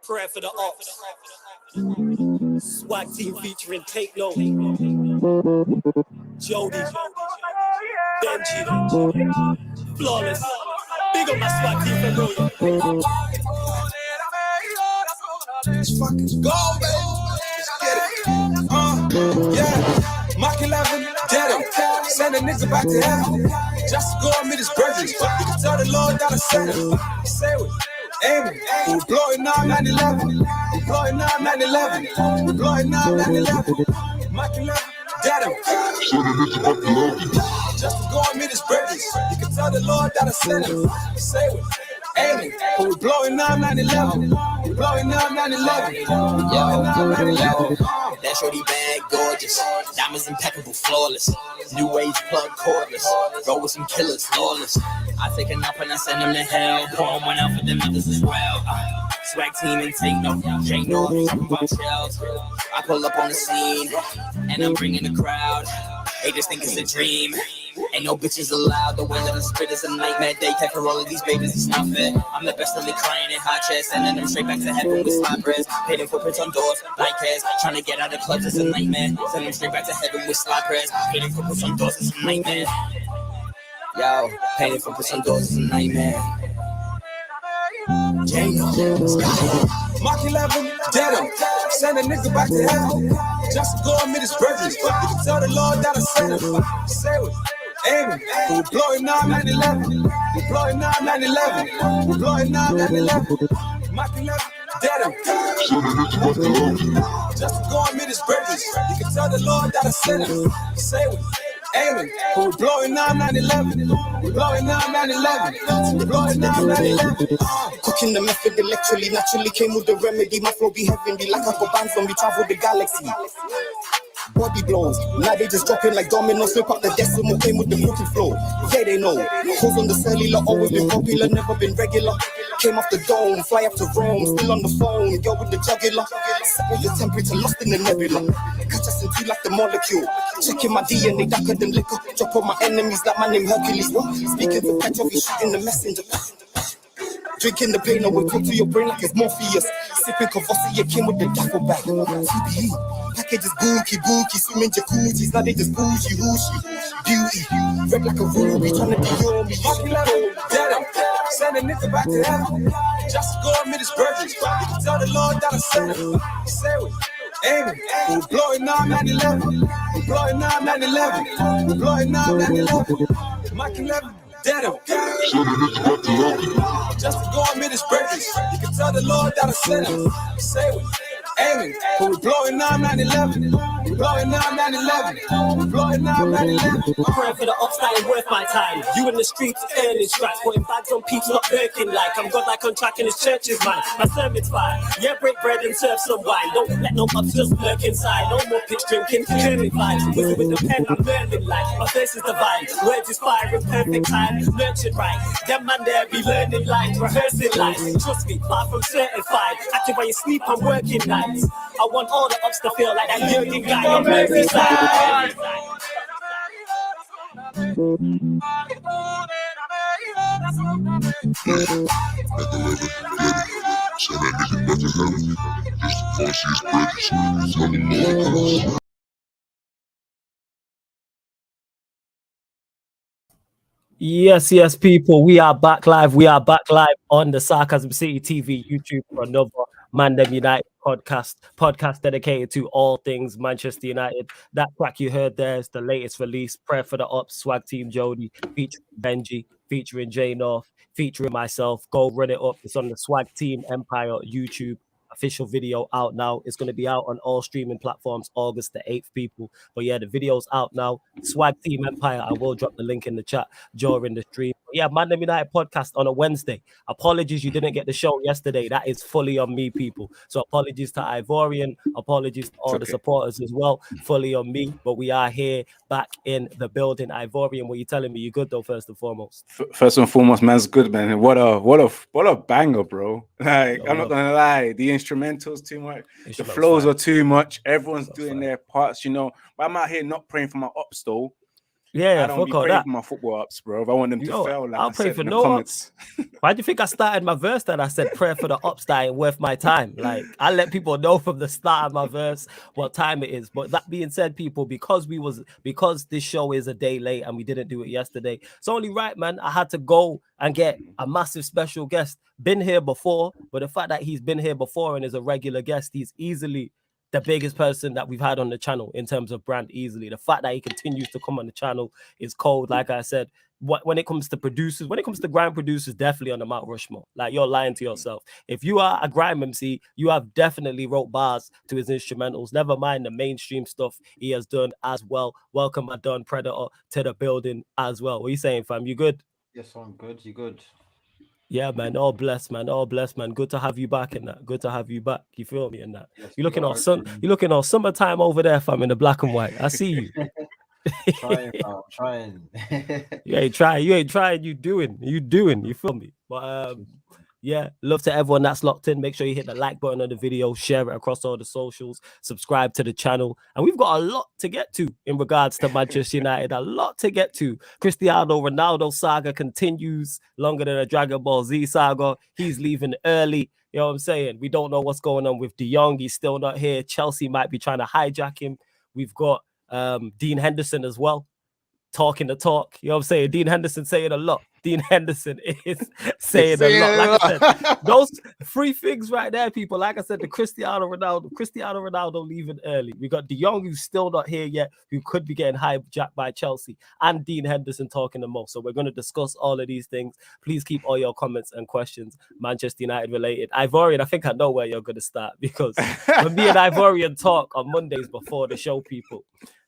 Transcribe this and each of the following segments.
Prayer for the ops. Swag team featuring Take Note, Jody, Benji, Flawless. Big up my swag team for real. Let's fucking go, baby. Let's get it. Yeah. Mach 11, dead him. Send a nigga back to hell. Just go and meet his brethren. You can tell the Lord that I sent him. Say it. Aiming. We blowing now 9/11. We blowing now 9/11. We blowing now 9/11. Mach 11, dead him. Send a nigga back to hell. Just to go and meet his brethren. You can tell the Lord that I sent him. Say it. Aiming. We blowing now 9/11. We blowing now 9/11. We blowing now 9/11. That shorty bad, gorgeous. Diamonds impeccable, flawless. New age plug cordless. Roll with some killers, lawless. I take a nap and I send them to hell. Pour one out for them others as well. Swag team and take no. Jane no, talking about shells. I pull up on the scene and I'm bringing the crowd. They just think it's a dream. Ain't no bitches allowed. The way that I spit is a nightmare. They take for all of these babies, it's not fair. I'm the best of the client in hot chairs, sending them straight back to heaven with slime prayers. Painting footprints on doors, like cares. Trying to get out of clubs, it's a nightmare. Send them straight back to heaven with slime prayers. Painting footprints on doors, it's a nightmare. Yo, painting footprints on doors, it's a nightmare. Mach 11, dead him. Send a nigga back to hell. Just to go and meet his brethren. You can tell the Lord that I sent him. Say it. Aiming. We blowing now 9/11. We blowing now 9/11. We blowing now 9/11. Mach 11, dead him. Just to go and meet his brethren. You can tell the Lord that I sent him. Say it. Aiming. We blowing now 9/11. We blowing now 9/11. We blowing now 9/11. Cooking the method electrically, naturally came with the remedy. My flow be heavenly, like I got bands when we travel the galaxy. Body blows, now they just dropping like dominoes. Slip up the decimal, came with the cooking flow. Yeah, they know. Hoes on the cellular, always been popular, never been regular. Came off the dome, fly up to Rome, still on the phone, yo with the jugular. Set with the temperature, lost in the nebula. Catch us in two like the molecule. Checking my DNA, darker than liquor. Drop on my enemies like my name Hercules. What? Speaking to Petrov, he's shooting the messenger. Drinking the pain, I will talk to your brain like it's Morpheus. Sipping Courvoisier, came with the duffel bag. TBE, package is bookie, swimming jacuzzis. Now they just bougie, beauty. Red like a ruby, trying to be on me. Mach 11, dead him. Send a nigga back to hell. Just to go and meet his brethren. You can tell the Lord that I sent him. Say it. Aiming. We blowing now 9/11. We blowing now 9/11. We blowing now 9/11. Mach 11. Dead him. Just to go and meet his brethren. You can tell the Lord that I sent him. Say it. Aiming. We blowing now 9/11. We blowing now 9/11. We blowing now 9/11. Prayer for the ops that ain't worth my time. You in the streets earning stripes, putting bags on peeps, not working like I'm God like on track and his church is mine. My sermon's fine. Yeah, break bread and serve some wine. Don't let no ups just lurk inside. No more pitch drinking, clearing vibes. With the pen, I'm learning life. My face is divine. Words is fire in perfect time. Nurtured right. Them man there be learning lines, rehearsing lines. Trust me, far from certified. Active while you sleep, I'm working nights. I want all the ups to feel like that Jurgen guy on Preseason. Yes, people. We are back live. We are back live on the Sarcasm City TV YouTube for another ManDem United podcast dedicated to all things Manchester United. That track you heard there is the latest release, Prayer for the Ops, Swag Team Jody, featuring Benji, featuring Jay North, featuring myself. Go run it up. It's on the Swag Team Empire YouTube. Official video out now. It's going to be out on all streaming platforms August the 8th, people. But yeah, the video's out now. Swag Team Empire. I will drop the link in the chat during the stream. But yeah, ManDem United podcast on a Wednesday. Apologies you didn't get the show yesterday. That is fully on me, people. So apologies to Ivorian. Apologies to all the supporters as well. Fully on me. But we are here back in the building. Ivorian, what are you telling me? You good though, first and foremost? First and foremost, man's good, man. What a banger, bro. Like, I'm not gonna lie, the instrumentals too much, the flows are too much. Everyone's doing their parts, you know. But I'm out here not praying for my ops though. Yeah, I don't be fuck all praying that. for my football ups, bro. If I want them to Yo, fail, like I'll I pray said for in the no comments. ups. Why do you think I started my verse then? I said prayer for the ups that ain't worth my time. Like I let people know from the start of my verse what time it is. But that being said, people, because this show is a day late and we didn't do it yesterday, it's only right, man. I had to go and get a massive special guest. Been here before, but the fact that he's been here before and is a regular guest, he's easily the biggest person that we've had on the channel in terms of brand. Easily, the fact that he continues to come on the channel is cold. Like I said, when it comes to producers, when it comes to grime producers, definitely on the Mount Rushmore. Like you're lying to yourself. If you are a grime MC, you have definitely wrote bars to his instrumentals. Never mind the mainstream stuff he has done as well. Welcome, my Don Predator, to the building as well. What are you saying, fam? You good? Yes, I'm good. You good? Yeah, man. All blessed, man. All blessed, man. Good to have you back in that. Good to have you back. You feel me in that? Yes, You're looking you all are. you're looking all summertime over there, fam, in the black and white. I see you. Trying, I'm trying. You ain't trying. You doing. You feel me? But yeah, love to everyone that's locked in. Make sure you hit the like button on the video, share it across all the socials, subscribe to the channel. And we've got a lot to get to in regards to Manchester United. A lot to get to. Cristiano Ronaldo saga continues longer than a Dragon Ball Z saga. He's leaving early. You know what I'm saying? We don't know what's going on with De Jong. He's still not here. Chelsea might be trying to hijack him. We've got Dean Henderson as well, talking the talk. You know what I'm saying? Dean Henderson saying a lot. Dean Henderson is saying a lot. Like I said, those three things right there, people. Like I said, the Cristiano Ronaldo leaving early. We got De Jong, who's still not here yet, who could be getting hijacked by Chelsea, and Dean Henderson talking the most. So we're going to discuss all of these things. Please keep all your comments and questions Manchester United related. Ivorian, I think I know where you're going to start, because when me and Ivorian talk on Mondays before the show, people,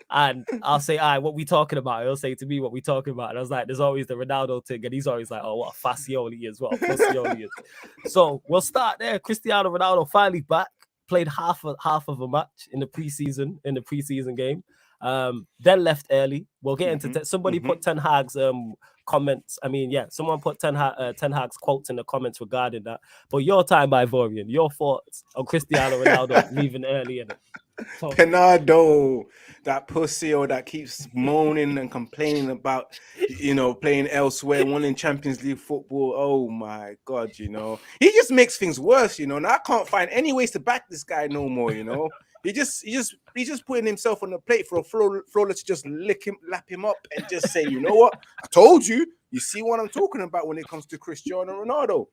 and I'll say, all right, what we talking about? He'll say to me, what we talking about? And I was like, there's always the Ronaldo thing. And he's always like, oh, what a Facioli is, what a Facioli is. So we'll start there. Cristiano Ronaldo finally back, played half of a match in the preseason game. Then left early. We'll get into somebody put Ten Hag's comments. I mean, yeah, someone put Ten Hag's quotes in the comments regarding that. But your time, Ivorian, your thoughts on Cristiano Ronaldo leaving early in it. Penardo, that pussy or that keeps moaning and complaining about, playing elsewhere, wanting Champions League football. Oh my God, he just makes things worse, and I can't find any ways to back this guy no more, He's just putting himself on the plate for a Flawless to just lap him up and just say, you know what? I told you. You see what I'm talking about when it comes to Cristiano Ronaldo.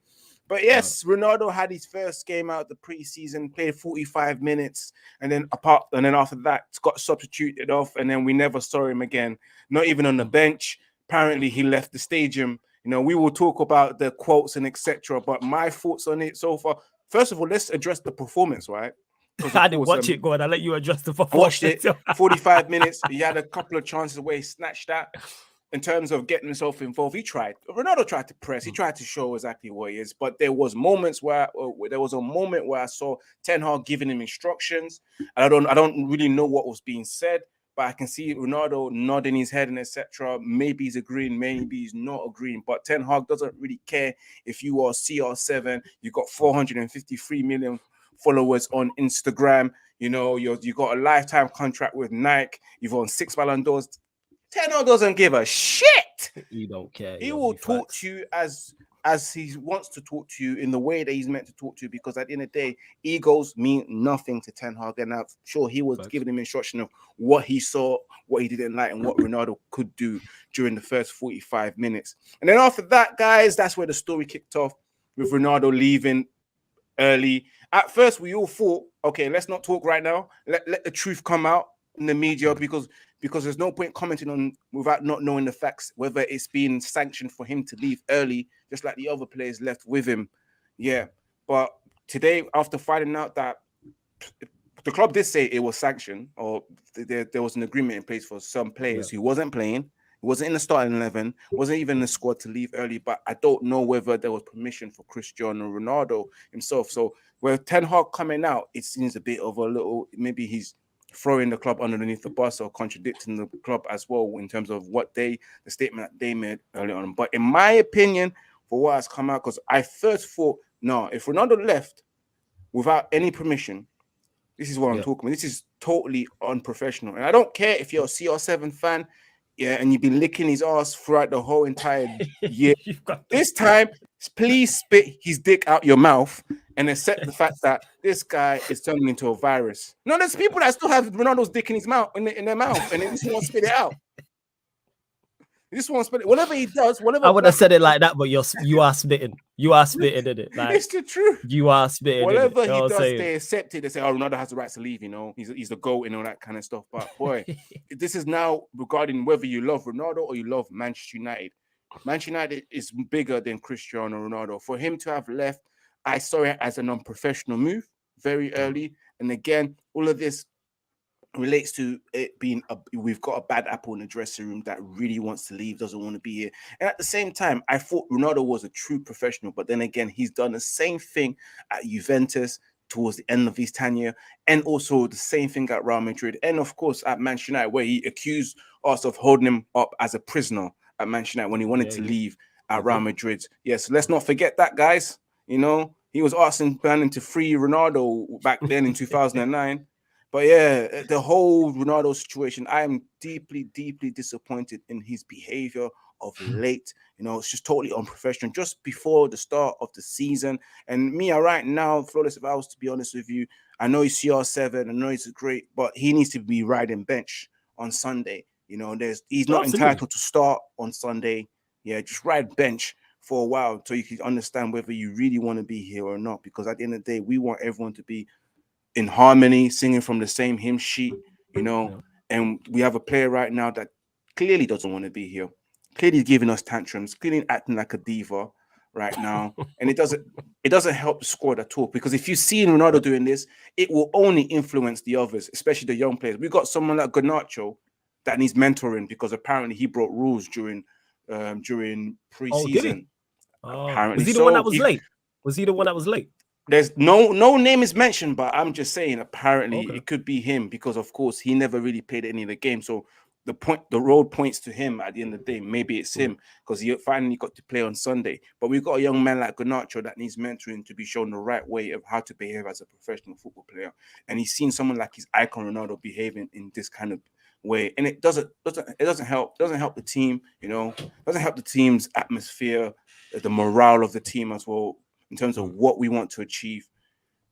But yes, Ronaldo had his first game out the preseason, played 45 minutes, and then after that, got substituted off, and then we never saw him again, not even on the bench. Apparently, he left the stadium. We will talk about the quotes and etc. But my thoughts on it so far. First of all, let's address the performance, right? I didn't watch it, go on. I'll let you address the performance. I watched it, 45 minutes. He had a couple of chances where he snatched that. In terms of getting himself involved, Ronaldo tried to press. He tried to show exactly what he is. But there was a moment where I saw Ten Hag giving him instructions. And I don't really know what was being said, but I can see Ronaldo nodding his head and etc. Maybe he's agreeing, maybe he's not agreeing. But Ten Hag doesn't really care if you are CR7. You got 453 million followers on Instagram. You got a lifetime contract with Nike. You've won 6 Ballon d'Ors. Ten Hag doesn't give a shit. He don't care. He will talk to you as he wants to talk to you in the way that he's meant to talk to you, because at the end of the day, egos mean nothing to Ten Hag. And I'm sure he was giving him instruction of what he saw, what he didn't like, and what Ronaldo could do during the first 45 minutes. And then after that, guys, that's where the story kicked off with Ronaldo leaving early. At first, we all thought, okay, let's not talk right now. Let the truth come out in the media, because there's no point commenting on without not knowing the facts, whether it's been sanctioned for him to leave early, just like the other players left with him. Yeah. But today, after finding out that the club did say it was sanctioned, or there was an agreement in place for some players who wasn't playing, who wasn't in the starting 11, wasn't even in the squad to leave early, but I don't know whether there was permission for Cristiano Ronaldo himself. So with Ten Hag coming out, it seems a bit of a little, maybe he's throwing the club underneath the bus or contradicting the club as well in terms of the statement that they made earlier on. But in my opinion, for what has come out, because I first thought, no, if Ronaldo left without any permission, this is what I'm talking about. This is totally unprofessional. And I don't care if you're a CR7 fan. Yeah, and you've been licking his ass throughout the whole entire year. You've got This time, please spit his dick out your mouth and accept the fact that this guy is turning into a virus. No, there's people that still have Ronaldo's dick in his mouth, in their mouth, and they just won't spit it out. They just won't spit it. Whatever he does, whatever. I would have said it like that, but you are spitting. You are spitting in it. Like, it's the truth. You are spitting. Whatever in it, he does, saying? they accept it. They say, "Oh, Ronaldo has the right to leave." You know, he's the GOAT and all that kind of stuff. But boy, this is now regarding whether you love Ronaldo or you love Manchester United. Manchester United is bigger than Cristiano Ronaldo. For him to have left, I saw it as an unprofessional move very early. And again, all of this relates to it being we've got a bad apple in the dressing room that really wants to leave, doesn't want to be here. And at the same time, I thought Ronaldo was a true professional, but then again, he's done the same thing at Juventus towards the end of his tenure, and also the same thing at Real Madrid, and of course at Manchester United, where he accused us of holding him up as a prisoner at Manchester United when he wanted to leave at Real Madrid. Yes, let's not forget that, guys. You know, he was asking Bannon to free Ronaldo back then in 2009. But yeah, the whole Ronaldo situation, I am deeply, deeply disappointed in his behavior of late. You know, it's just totally unprofessional. Just before the start of the season, and me right now, Flawless, if I was to be honest with you, I know he's CR7, I know he's great, but he needs to be riding bench on Sunday. You know, he's not entitled to start on Sunday. Yeah, just ride bench for a while so you can understand whether you really want to be here or not. Because at the end of the day, we want everyone to be in harmony, singing from the same hymn sheet, you know. And we have a player right now that clearly doesn't want to be here, clearly giving us tantrums, clearly acting like a diva right now. And it doesn't help the squad at all, because if you see Ronaldo doing this, it will only influence the others, especially the young players. We've got someone like Garnacho that needs mentoring, because apparently he broke rules during preseason. Was he the one that was late? Was he the one that was late? There's no name is mentioned, but I'm just saying apparently it could be him, because of course he never really played any of the games. So the road points to him at the end of the day. Maybe it's him, because he finally got to play on Sunday. But we've got a young man like Garnacho that needs mentoring to be shown the right way of how to behave as a professional football player. And he's seen someone like his icon Ronaldo behaving in this kind of way, and it doesn't help the team, you know. Doesn't help the team's atmosphere, the morale of the team as well, in terms of what we want to achieve.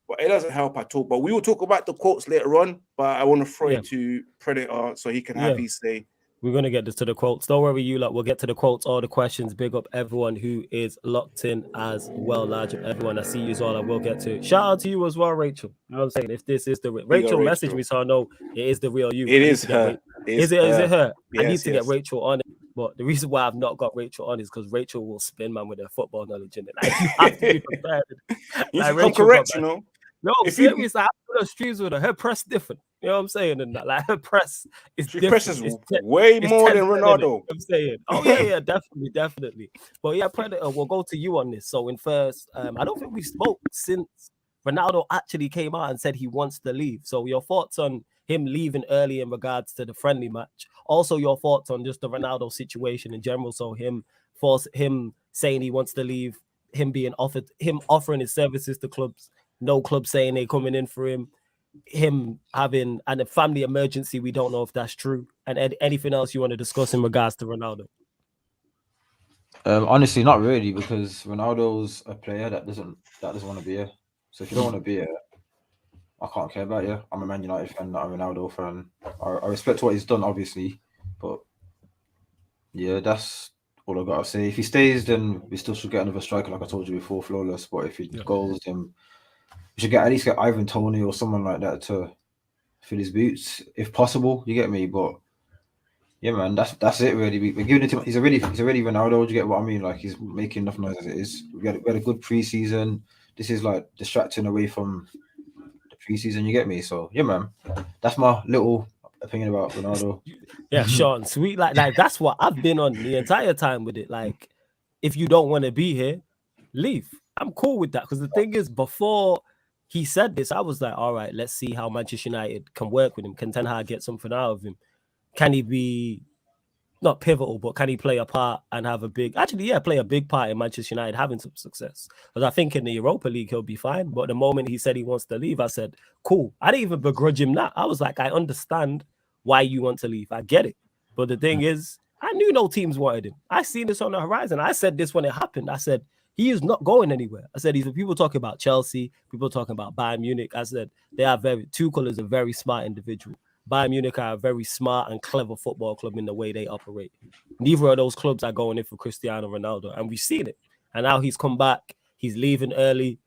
But it doesn't help at all. But we will talk about the quotes later on. But I want to throw it to Predator so he can have his say. We're going to get to the quotes. Don't worry, you lot. We'll get to the quotes, all the questions. Big up everyone who is locked in as well. Large up everyone. I see you all. I will get to it. Shout out to you as well, Rachel. You know what I'm saying? If this is the Rachel message me, so I know it is the real you. It is her. Is it her? Yes, I need to get Rachel on it. But the reason why I've not got Rachel on is because Rachel will spin, man, with her football knowledge in it. Like, you have to be prepared. You like, come correct, you know. No, serious. I put her streams with her. Her press different. You know what I'm saying? And like her press is different. She presses way more than Ronaldo. I'm saying. Oh yeah, definitely. But yeah, Predator, we'll go to you on this. So in first, I don't think we spoke since Ronaldo actually came out and said he wants to leave. So your thoughts on him leaving early in regards to the friendly match. Also your thoughts on just the Ronaldo situation in general. So him saying he wants to leave, him offering his services to clubs, no club saying they're coming in for him having a family emergency. We don't know if that's true. And anything else you want to discuss in regards to Ronaldo? Honestly, not really, because Ronaldo's a player that doesn't want to be here. So if you don't want to be here, I can't care about you. I'm a Man United fan, not a Ronaldo fan. I respect what he's done, obviously, but yeah, that's all I gotta say. If he stays, then we still should get another striker, like I told you before, Flawless. But if he goes, then we should at least get Ivan Toney or someone like that to fill his boots, if possible. You get me? But yeah, man, that's it really. We're giving it to him. He's already Ronaldo. Do you get what I mean? Like, he's making enough noise as it is. We had a good preseason. This is like distracting away from the preseason. You get me? So yeah, man, that's my little opinion about Ronaldo. Yeah, Sean, sweet. Like that's what I've been on the entire time with it. Like, if you don't want to be here, leave. I'm cool with that, because the thing is, before he said this, I was like, all right, let's see how Manchester United can work with him. Can Ten Hag get something out of him? Can he be not pivotal, but can he play a part and have play a big part in Manchester United having some success? Because I think in the Europa League, he'll be fine. But the moment he said he wants to leave, I said, cool. I didn't even begrudge him that. I was like, I understand why you want to leave. I get it. But the thing is, I knew no teams wanted him. I seen this on the horizon. I said this when it happened. I said, he is not going anywhere. I said, these people talking about Chelsea, people talking about Bayern Munich. I said, Tuchel is a very smart individual. Bayern Munich are a very smart and clever football club in the way they operate. Neither of those clubs are going in for Cristiano Ronaldo, and we've seen it. And now he's come back. He's leaving early.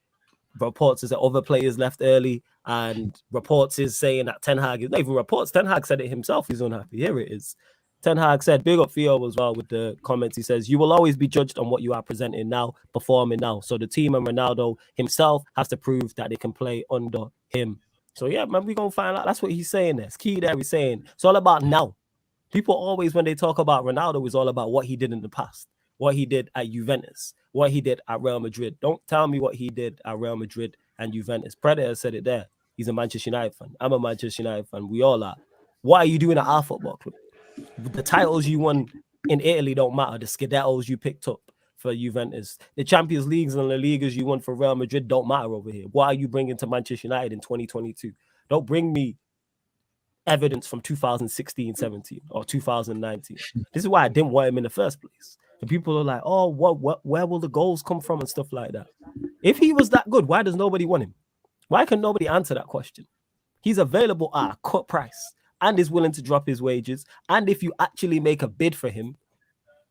Reports is that other players left early, and reports is saying that Ten Hag is not even reports. Ten Hag said it himself. He's unhappy. Here it is. Ten Hag said, big up Theo as well with the comments. He says, you will always be judged on what you are presenting now, performing now. So the team and Ronaldo himself has to prove that they can play under him. So yeah, man, we're going to find out. That's what he's saying there. It's key there. He's saying it's all about now. People always, when they talk about Ronaldo, it's all about what he did in the past, what he did at Juventus, what he did at Real Madrid. Don't tell me what he did at Real Madrid and Juventus. Predator said it there. He's a Manchester United fan. I'm a Manchester United fan. We all are. What are you doing at our football club? The titles you won in Italy don't matter. The Scudettos you picked up for Juventus, the Champions Leagues and the Ligas you won for Real Madrid don't matter over here. What are you bringing to Manchester United in 2022? Don't bring me evidence from 2016, 17 or 2019. This is why I didn't want him in the first place. And people are like, oh, where will the goals come from and stuff like that? If he was that good, why does nobody want him? Why can nobody answer that question? He's available at a cut price and is willing to drop his wages. And if you actually make a bid for him,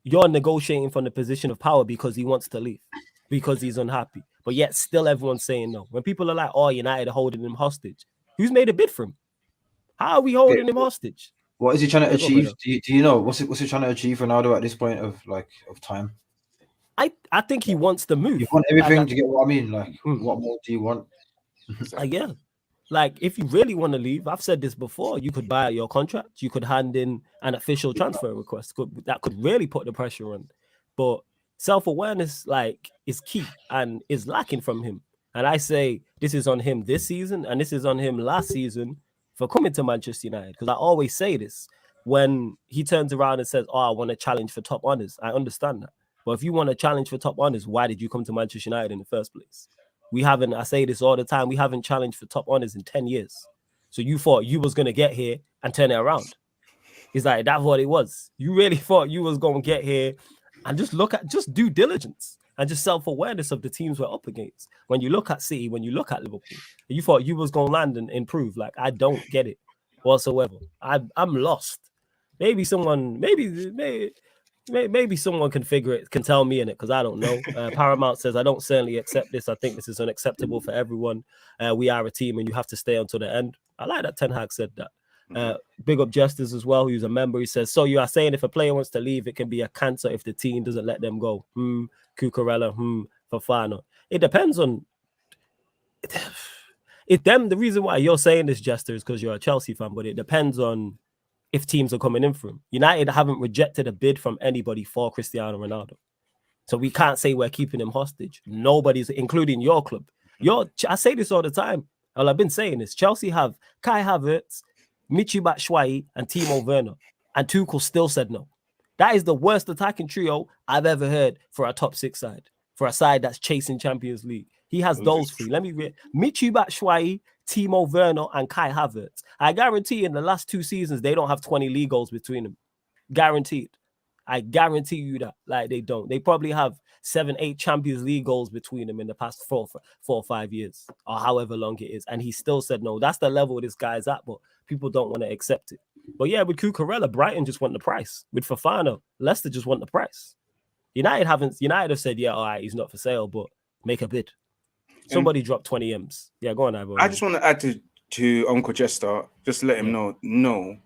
you're negotiating from the position of power because he wants to leave, because he's unhappy. But yet still everyone's saying no. When people are like, oh, United are holding him hostage. Who's made a bid for him? How are we holding him hostage? What is he trying to achieve? Do you know what's he trying to achieve, Ronaldo, at this point of time? I think he wants to move. You want everything. Do you get what I mean? Like, what more do you want? Yeah. Like, if you really want to leave, I've said this before, you could buy out your contract. You could hand in an official transfer request. That could really put the pressure on. But self-awareness, is key and is lacking from him. And I say this is on him this season, and this is on him last season for coming to Manchester United. Because I always say this, when he turns around and says, oh, I want to challenge for top honors, I understand that. But if you want to challenge for top honors, why did you come to Manchester United in the first place? We haven't, I say this all the time, we haven't challenged for top honors in 10 years. So you thought you was going to get here and turn it around. It's like, that's what it was. You really thought you was going to get here and just due diligence and just self-awareness of the teams we're up against. When you look at City, when you look at Liverpool, you thought you was going to land and improve. Like, I don't get it whatsoever. I'm lost. Maybe someone can figure it, can tell me in it, because I don't know. Paramount says, I don't certainly accept this. I think this is unacceptable for everyone. We are a team and you have to stay until the end. I like that Ten Hag said that. Big up Justice as well, who's a member. He says, so you are saying if a player wants to leave, it can be a cancer if the team doesn't let them go. Cucurella, Fofana. It depends on... The reason why you're saying this, Jester, is because you're a Chelsea fan, but it depends on if teams are coming in for him. United haven't rejected a bid from anybody for Cristiano Ronaldo. So we can't say we're keeping him hostage. Nobody's, including your club. I say this all the time. Well, I've been saying this. Chelsea have Kai Havertz, Michy Batshuayi, and Timo Werner. And Tuchel still said no. That is the worst attacking trio I've ever heard for a top six side. For a side that's chasing Champions League. He has those three. Let me read. Michy Batshuayi, Timo Werner, and Kai Havertz. I guarantee in the last 2 seasons, they don't have 20 league goals between them. Guaranteed. I guarantee you that. Like, they don't. They probably have 7, 8 Champions League goals between them in the past 4 or 5 years, or however long it is. And he still said no. That's the level this guy's at, but people don't want to accept it. But yeah, with Cucurella, Brighton just want the price. With Fofana, Leicester just want the price. United have said, yeah, all right, he's not for sale, but make a bid. Somebody dropped 20 M's. Yeah, go on, Ivo. I just want to add to Uncle Jester, just to let him know. No,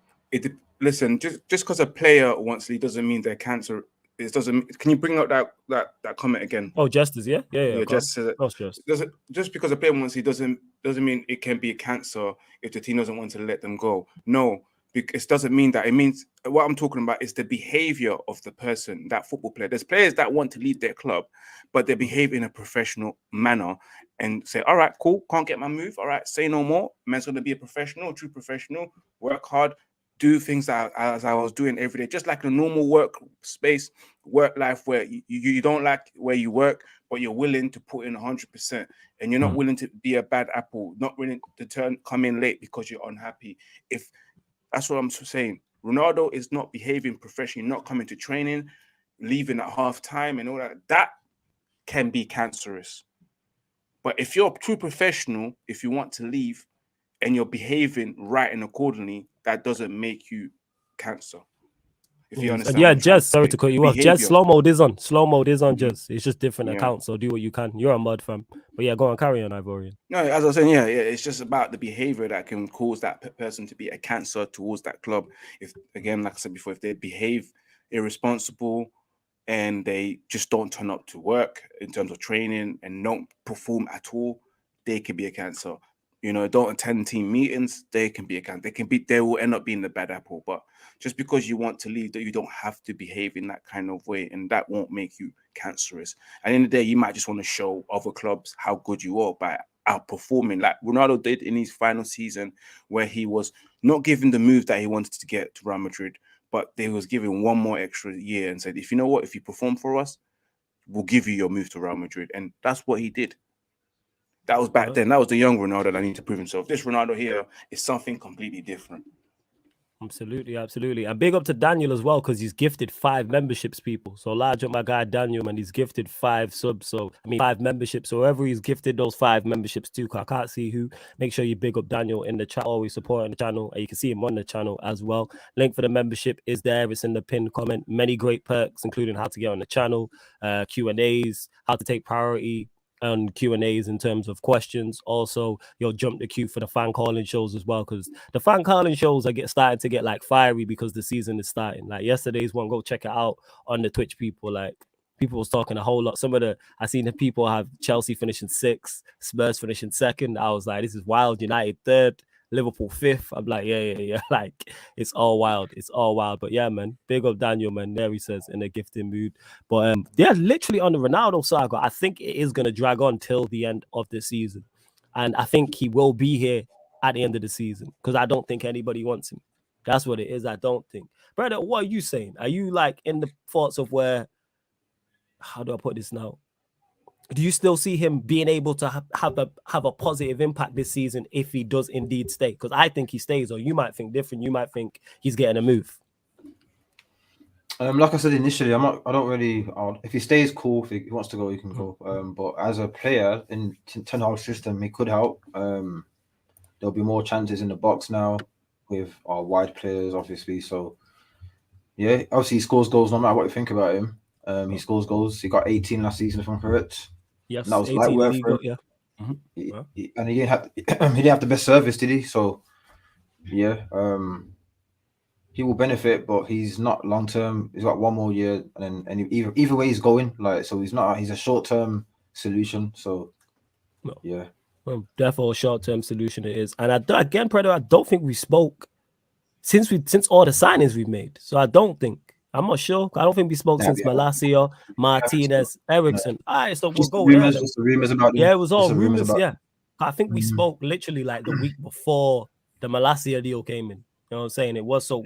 listen, just because a player wants to leave doesn't mean they're cancer. It doesn't. Can you bring up that comment again? Oh, Jester's, yeah. Just because a player wants to leave doesn't mean it can be a cancer if the team doesn't want to let them go. No. It doesn't mean that. It means what I'm talking about is the behavior of the person, that football player. There's players that want to leave their club, but they behave in a professional manner and say, all right, cool, can't get my move. All right, say no more. Man's going to be a professional, true professional, work hard, do things as I was doing every day, just like a normal work space, work life where you don't like where you work, but you're willing to put in 100%, and you're not willing to be a bad apple, not willing to come in late because you're unhappy. That's what I'm saying. Ronaldo is not behaving professionally, not coming to training, leaving at half time and all that. That can be cancerous. But if you're a true professional, if you want to leave and you're behaving right and accordingly, that doesn't make you cancer. If you understand. Yeah, Jez, sorry to cut you off. Jez, slow mode is on. Slow mode is on, Jez. It's just different accounts, so do what you can. You're a mud fam. But yeah, go on, carry on, Ivorian. No, as I was saying, it's just about the behavior that can cause that person to be a cancer towards that club. If, again, like I said before, if they behave irresponsible and they just don't turn up to work in terms of training and don't perform at all, they could be a cancer. You know, don't attend team meetings, they can be a cancer. They will end up being the bad apple. But just because you want to leave, that you don't have to behave in that kind of way, and that won't make you cancerous. At the end of the day, you might just want to show other clubs how good you are by outperforming, like Ronaldo did in his final season, where he was not given the move that he wanted to get to Real Madrid, but they was given one more extra year and said, if you know what, if you perform for us, we'll give you your move to Real Madrid. And that's what he did. That was back then. That was the young Ronaldo that needed to prove himself. This Ronaldo here is something completely different. Absolutely, absolutely. And big up to Daniel as well, because he's gifted 5 memberships, people. So large up my guy Daniel, and he's gifted 5 subs. So, 5 memberships. So whoever he's gifted those 5 memberships to, I can't see who. Make sure you big up Daniel in the chat, always supporting the channel. And you can see him on the channel as well. Link for the membership is there. It's in the pinned comment. Many great perks, including how to get on the channel, Q&As, how to take priority on Q&As in terms of questions. Also, you'll jump the queue for the fan calling shows as well, because the fan calling shows are starting to get like fiery because the season is starting. Like yesterday's one, go check it out on the Twitch, people. Like people was talking a whole lot. I seen the people have Chelsea finishing 6th, Spurs finishing 2nd. I was like, this is wild. United 3rd, Liverpool 5th. I'm like, yeah. Like it's all wild. But yeah, man, big up Daniel, man. There he says in a gifting mood. But yeah, literally on the Ronaldo saga, I think it is gonna drag on till the end of the season, and I think he will be here at the end of the season because I don't think anybody wants him. That's what it is. I don't think, brother. What are you saying? Are you like in the thoughts of where? How do I put this now? Do you still see him being able to have a positive impact this season if he does indeed stay? Because I think he stays, or you might think different. You might think he's getting a move. Like I said initially, if he stays, cool. If he wants to go, he can go. But as a player in Ten Hag's system, he could help. There'll be more chances in the box now with our wide players, obviously. So yeah, obviously he scores goals no matter what you think about him. He scores goals. He got 18 last season, if I'm correct. Yes, and that was light work for him. Yeah. And he didn't have the best service, did he? So yeah, he will benefit, but he's not long term. He's got one more year, and either way he's going. Like, so he's a short term solution. So yeah, well, therefore a short term solution it is. And again, Predator, I don't think we spoke since all the signings we've made. So I'm not sure. I don't think we spoke since Malacia, Martinez, Eriksen. All right, so we'll go there. Just the rumors about them. Yeah, it was all rumors. Yeah, I think we spoke literally like the week before the Malacia deal came in. You know what I'm saying? It was so.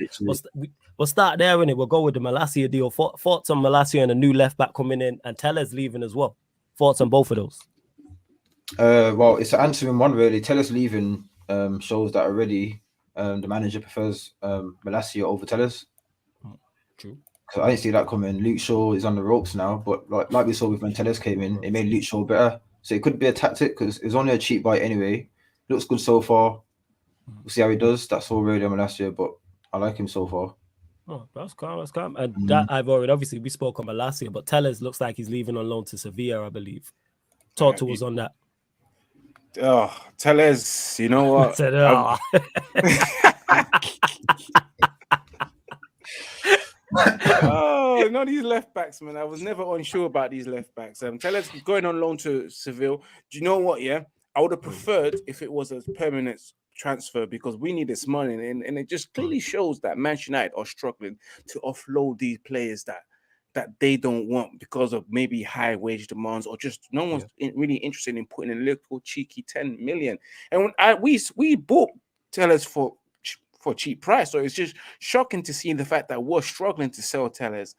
We'll start there and we'll go with the Malacia deal. Thoughts on Malacia and a new left back coming in, and Tellez leaving as well. Thoughts on both of those? Well, it's an answer in one really. Tellez leaving shows that already the manager prefers Malacia over Tellez. True. Because I didn't see that coming. Luke Shaw is on the ropes now, but like we saw with when Tellez came in, it made Luke Shaw better. So it could be a tactic because it's only a cheap buy anyway. Looks good so far. We'll see how he does. That's all really on Malacia, but I like him so far. Oh, that's calm. And that I've already obviously we spoke on Malacia, but Tellez looks like he's leaving on loan to Sevilla, I believe. Talk to us on that. Oh, Tellez, you know what? Said, oh, no, these left backs, man. I was never unsure about these left backs. Tellez going on loan to Seville. Do you know what? Yeah, I would have preferred if it was a permanent transfer because we need this money, and it just clearly shows that Manchester United are struggling to offload these players that they don't want because of maybe high wage demands or just no one's really interested in putting in a little cheeky 10 million. And when we bought Tellez for a cheap price, so it's just shocking to see the fact that we're struggling to sell Tellez,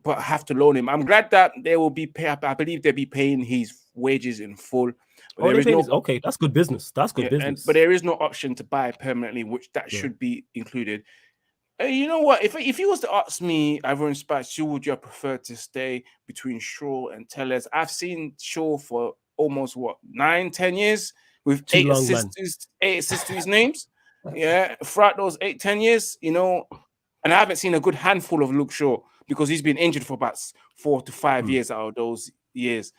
but have to loan him. I'm glad that they will be I believe they'll be paying his wages in full. But okay, that's good business. That's good business. But there is no option to buy permanently, which should be included. You know what? If he was to ask me, Ivory Spats, who would you have preferred to stay between Shaw and Tellez? I've seen Shaw for almost 9-10 years with Too 8 long, man. assists to his names. Yeah, throughout those 8-10 years, you know, and I haven't seen a good handful of Luke Shaw because he's been injured for about 4 to 5 years out of those years.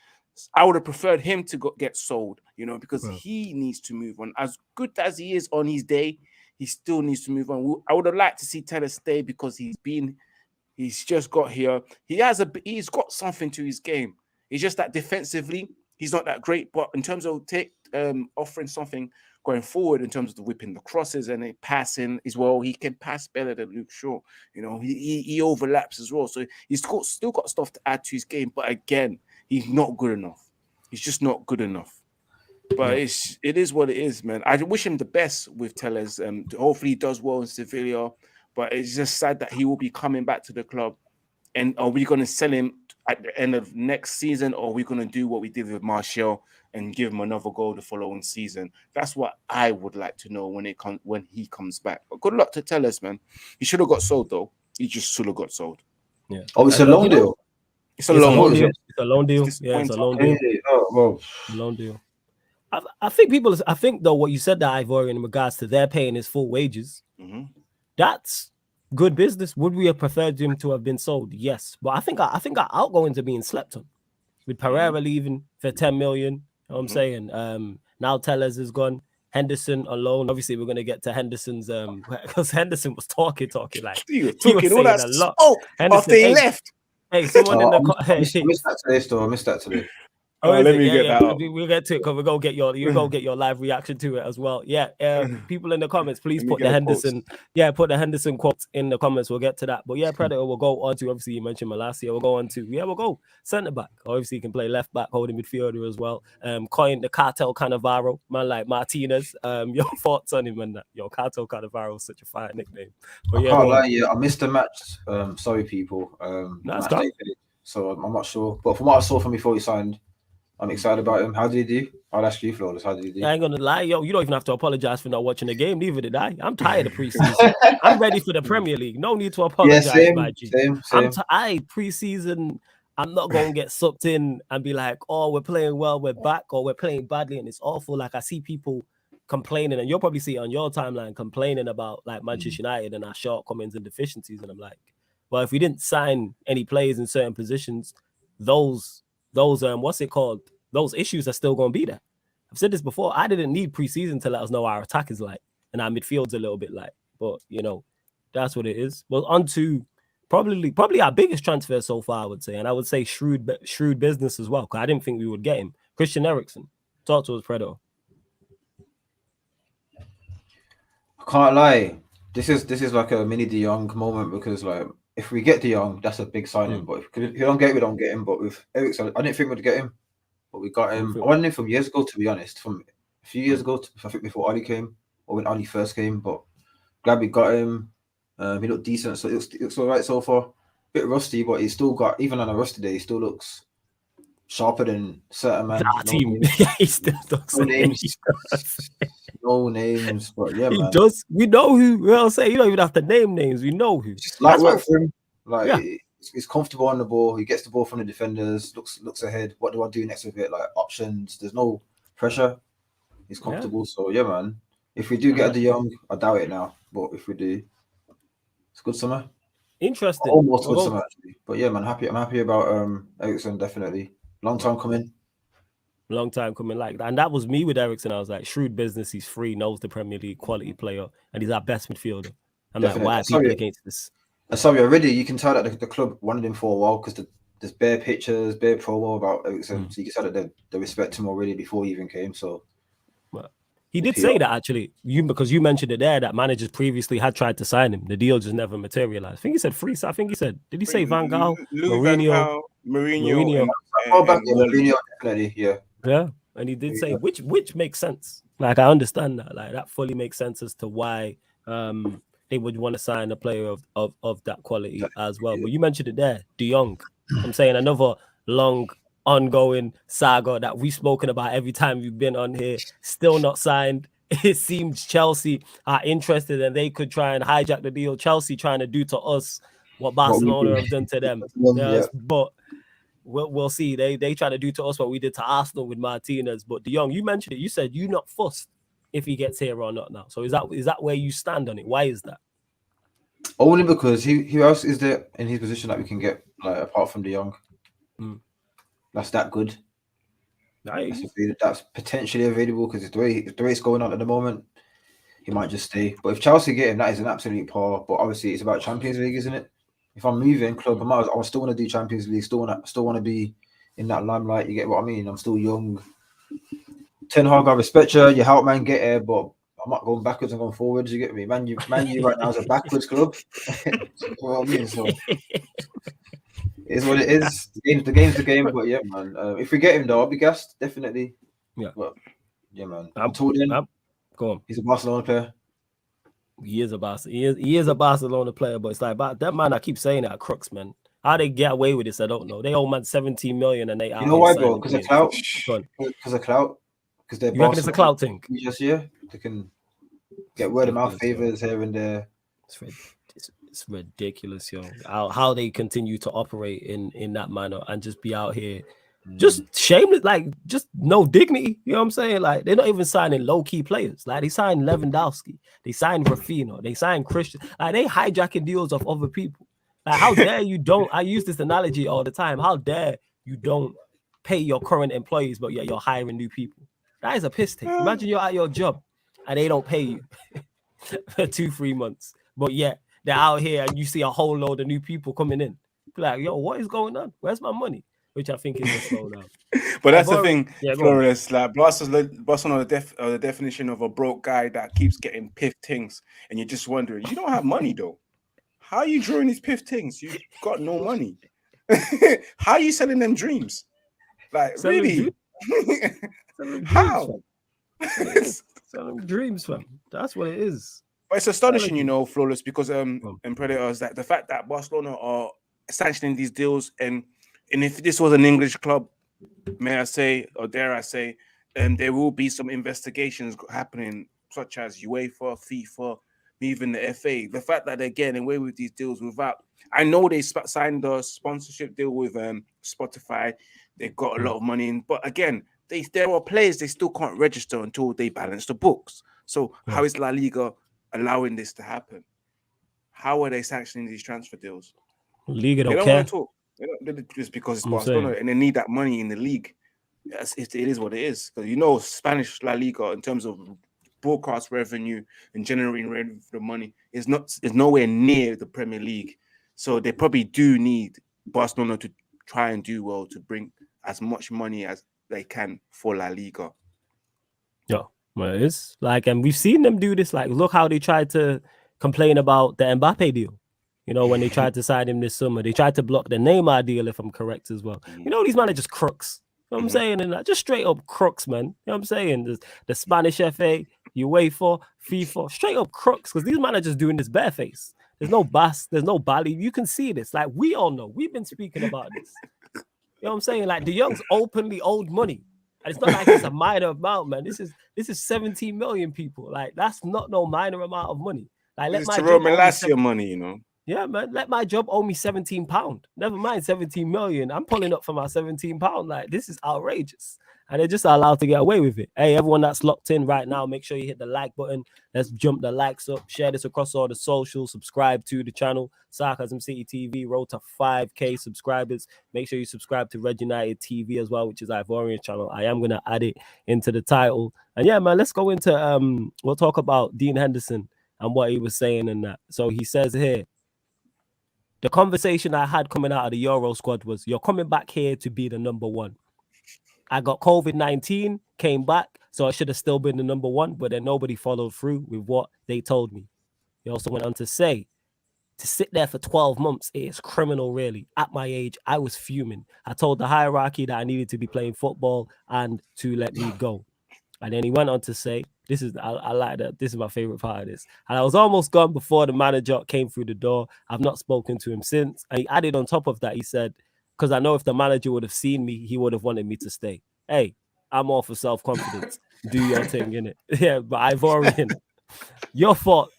I would have preferred him to get sold, you know, because he needs to move on. As good as he is on his day, he still needs to move on. I would have liked to see Tellez stay because he's just got here. He's got something to his game. It's just that defensively, he's not that great. But in terms of offering something going forward, in terms of the whipping the crosses and passing as well, he can pass better than Luke Shaw. You know, he overlaps as well. So he's still got stuff to add to his game. But again, he's not good enough. He's just not good enough. But it is what it is, man. I wish him the best with Tellez. Hopefully he does well in Sevilla. But it's just sad that he will be coming back to the club. And are we going to sell him at the end of next season, or are we going to do what we did with Martial and give him another goal the following season? That's what I would like to know when he comes back. But good luck to Tellez, man. He should have got sold, though. He just should have got sold. Yeah. Oh, it's a loan deal. It's a loan deal. It's a loan deal. Yeah, it's a loan deal. Oh, well. Loan deal. I think though what you said that Ivorian in regards to they're paying his full wages, that's good business. Would we have preferred him to have been sold? Yes, but I think our outgoings are being slept on. With Pereira leaving for 10 million, you know what I'm saying? Now Tellez is gone. Henderson alone. Obviously, we're gonna get to Henderson's because Henderson was talking like he was saying all that a lot. After he left. Hey, someone in the I missed that today, still. I missed that today. Let me get that out. We'll get to it because you go get your live reaction to it as well. Yeah, people in the comments, please put the Henderson. Quotes. Yeah, put the Henderson quotes in the comments. We'll get to that. But yeah, Predator will go on to, obviously you mentioned Malacia. We'll go on to we'll go centre back. Obviously he can play left back, holding midfielder as well. Coin the Cartel Cannavaro, man like Martinez. Your thoughts on him and that? Yo, Cartel Cannavaro is such a fire nickname. But I can't lie, I missed the match. Sorry people. That's good. So I'm not sure, but from what I saw from before he signed, I'm excited about him. How did he do? I'll ask you, Flawless. How did he do? I ain't gonna lie, yo. You don't even have to apologize for not watching the game. Neither did I. I'm tired of preseason. I'm ready for the Premier League. No need to apologize, my G. Same. Preseason. I'm not gonna get sucked in and be like, oh, we're playing well, we're back, or we're playing badly, and it's awful. Like I see people complaining, and you'll probably see it on your timeline complaining about like Manchester United and our shortcomings and deficiencies. And I'm like, well, if we didn't sign any players in certain positions, those what's it called? Those issues are still going to be there. I've said this before. I didn't need preseason to let us know our attack is like and our midfield's a little bit like. But you know, that's what it is. Well, on to probably our biggest transfer so far, I would say, and I would say shrewd business as well. Because I didn't think we would get him. Christian Eriksen. Talk to us, Fredo. I can't lie. This is like a mini De Jong moment because like if we get De Jong, that's a big signing. But if we don't get him, we don't get him. But with Eriksen, I didn't think we'd get him, but we got him. I wanted him from years ago, to be honest. From a few years ago, I think before Ali came or when Ali first came. But glad we got him. He looked decent, so it looks all right so far. Bit rusty, but he's still got, even on a rusty day, he still looks sharper than certain man. Yeah, he still looks. No names, but yeah, he man. does. We know who. We'll say you don't even have to name names. We know who. Just light work for him. Like he's comfortable on the ball. He gets the ball from the defenders. Looks ahead. What do I do next with it? Like options. There's no pressure. He's comfortable. So yeah, man. If we do get a De Jong, I doubt it now. But if we do, it's a good summer. Interesting. Almost good summer actually. But yeah, man. I'm happy about Eriksen. Definitely. Long time coming. Like that. And that was me with Eriksen. I was like, shrewd business. He's free, knows the Premier League, quality player, and he's our best midfielder. I'm definitely. Like, why are people against this? Sorry, already you can tell that the club wanted him for a while because there's bare pictures, bare promo about Eriksen. So you can tell that they respect him already before he even came. So he did say that actually, because you mentioned it there, that managers previously had tried to sign him. The deal just never materialized. I think he said free. I think he said, did he say Van Gaal, Mourinho? Mourinho, definitely, yeah. Yeah, and he did say which makes sense. Like I understand that. Like that fully makes sense as to why they would want to sign a player of that quality as well. But you mentioned it there, De Jong. I'm saying another long ongoing saga that we've spoken about every time we've been on here. Still not signed. it seems Chelsea are interested and they could try and hijack the deal. Chelsea trying to do to us what Barcelona have done to them. Yeah. But we'll see. They try to do to us what we did to Arsenal with Martinez. But De Jong, you mentioned it. You said you're not fussed if he gets here or not now. So is that where you stand on it? Why is that? Only because who else is there in his position that we can get, like, apart from De Jong? That's that good. Nice. That's potentially available, because if the way it's going on at the moment, he might just stay. But if Chelsea get him, that is an absolute par. But obviously, it's about Champions League, isn't it? If I'm moving club, I still want to do Champions League. Still want to be in that limelight. You get what I mean? I'm still young. Ten Hag, I respect you. You help man get here, but I'm not going backwards and going forwards. You get me? Man, you right now is a backwards club. You know what I mean? So it's what it is. The game's the game. But yeah, man. If we get him though, I'll be gassed, definitely. Yeah. But yeah, man. Go on. He's a Barcelona player. He is a Barcelona player, but it's like that man. I keep saying it at Crooks, man. How they get away with this, I don't know. They owe man 17 million and they. You know why, bro? Because of clout. Because of clout. Because they're. You reckon it's a clout thing? Just they can get word of mouth favors here and there. It's ridiculous, yo. How they continue to operate in that manner and just be out here. Just shameless, like just no dignity. You know what I'm saying? Like they're not even signing low-key players. Like they signed Lewandowski, they signed Rafinha, they signed Christian. Like they hijacking deals of other people. Like how dare you don't? I use this analogy all the time. How dare you don't pay your current employees, but yet you're hiring new people? That is a piss take. Imagine you're at your job and they don't pay you for 2-3 months, but yet they're out here and you see a whole load of new people coming in. Like, yo, what is going on? Where's my money? Which I think is a slowdown. But that's the thing, Flores. Like Barcelona, the definition of a broke guy that keeps getting piff things, and you're just wondering, you don't have money though. How are you drawing these piff things? You've got no money. How are you selling them dreams? Like really? How? Selling dreams, fam. That's what it is. But it's astonishing, you know, Flawless, because in Predators, that the fact that Barcelona are sanctioning these deals, and if this was an English club, may I say, or dare I say, there will be some investigations happening, such as UEFA, FIFA, even the FA. The fact that they're getting away with these deals without, I know they signed a sponsorship deal with Spotify. They've got a lot of money in, but again, there are players they still can't register until they balance the books. So how is La Liga allowing this to happen? How are they sanctioning these transfer deals? Liga don't care. Want to talk. Just because it's Barcelona and they need that money in the league. It is what it is. Because you know, Spanish La Liga, in terms of broadcast revenue and generating revenue for the money, is nowhere near the Premier League. So they probably do need Barcelona to try and do well to bring as much money as they can for La Liga. Yeah, well, it's like, and we've seen them do this. Like, look how they tried to complain about the Mbappe deal. You know, when they tried to sign him this summer, they tried to block the Neymar deal, if I'm correct as well. You know, these men are just crooks. You know what I'm saying? And just straight up crooks, man. You know what I'm saying? The Spanish FA, UEFA, FIFA, straight up crooks, because these men are just doing this bareface. There's no bass, there's no bally. You can see this. Like, we all know. We've been speaking about this. You know what I'm saying? Like, De Jong's openly owed money. And it's not like it's a minor amount, man. This is 17 million people. Like, that's not no minor amount of money. Like, let my Malasia money, you know. Yeah, man. Let my job owe me £17. Never mind 17 million. I'm pulling up for my £17. Like, this is outrageous. And they're just allowed to get away with it. Hey, everyone that's locked in right now, make sure you hit the like button. Let's jump the likes up. Share this across all the socials. Subscribe to the channel. Sarcasm City TV. Road to 5K subscribers. Make sure you subscribe to Red United TV as well, which is Ivorian channel. I am going to add it into the title. And yeah, man, let's go into, we'll talk about Dean Henderson and what he was saying and that. So he says here, the conversation I had coming out of the Euro squad was, you're coming back here to be the number one. I got COVID-19, came back, so I should have still been the number one, but then nobody followed through with what they told me. He also went on to say, to sit there for 12 months, it is criminal, really. At my age, I was fuming. I told the hierarchy that I needed to be playing football and to let me go. And then he went on to say, I like that. This is my favorite part of this. And I was almost gone before the manager came through the door. I've not spoken to him since. And he added on top of that, he said, because I know if the manager would have seen me, he would have wanted me to stay. Hey, I'm all for self-confidence. do your thing, innit? Yeah, but Ivorian, your thoughts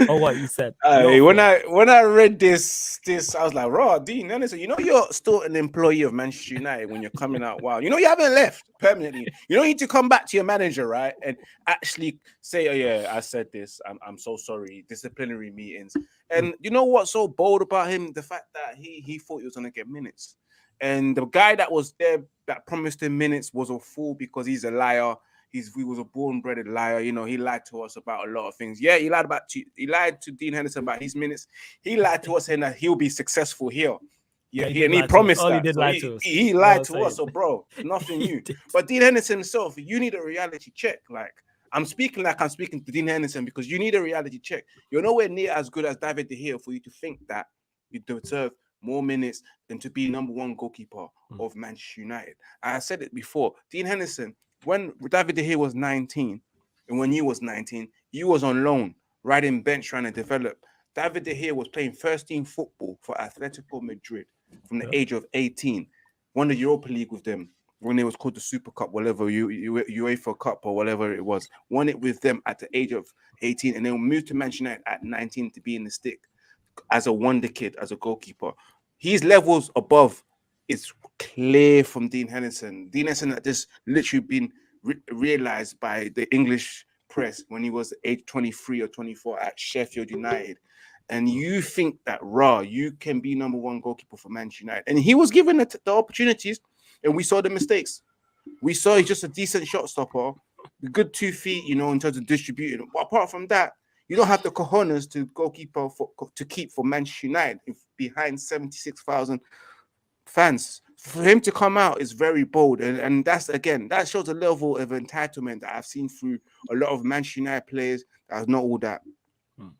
on what you said. When I read this, I was like, raw, Dean Henderson, you know you're still an employee of Manchester United when you're coming out. Wow, you know you haven't left permanently. You don't need to come back to your manager, right, and actually say, oh yeah, I said this. I'm so sorry. Disciplinary meetings. And you know what's so bold about him? The fact that he thought he was gonna get minutes, and the guy that was there that promised him minutes was a fool because he's a liar. He was a born-bred liar. You know, he lied to us about a lot of things. Yeah, he lied to Dean Henderson about his minutes. He lied to us saying that he'll be successful here. Yeah, and he promised that. He lied to us. So, bro, nothing new. But Dean Henderson himself, you need a reality check. Like I'm speaking to Dean Henderson because you need a reality check. You're nowhere near as good as David De Gea for you to think that you deserve more minutes than to be number one goalkeeper of Manchester United. I said it before. Dean Henderson, when David De Gea was 19, and when you was 19, you was on loan, riding bench trying to develop. David De Gea was playing first-team football for Atletico Madrid from the age of 18. Won the Europa League with them when it was called the Super Cup, whatever, UEFA Cup or whatever it was. Won it with them at the age of 18, and then moved to Manchester United at 19 to be in the stick as a wonder kid, as a goalkeeper. His levels above is clear from Dean Henderson. Dean Henderson had just literally been realized by the English press when he was age 23 or 24 at Sheffield United. And you think that, you can be number one goalkeeper for Manchester United. And he was given the opportunities, and we saw the mistakes. We saw he's just a decent shot stopper, good 2 feet, you know, in terms of distributing. But apart from that, you don't have the cojones to keep for Manchester United behind 76,000 fans. For him to come out is very bold, and that's, again, that shows a level of entitlement that I've seen through a lot of Manchester United players. That's not all that.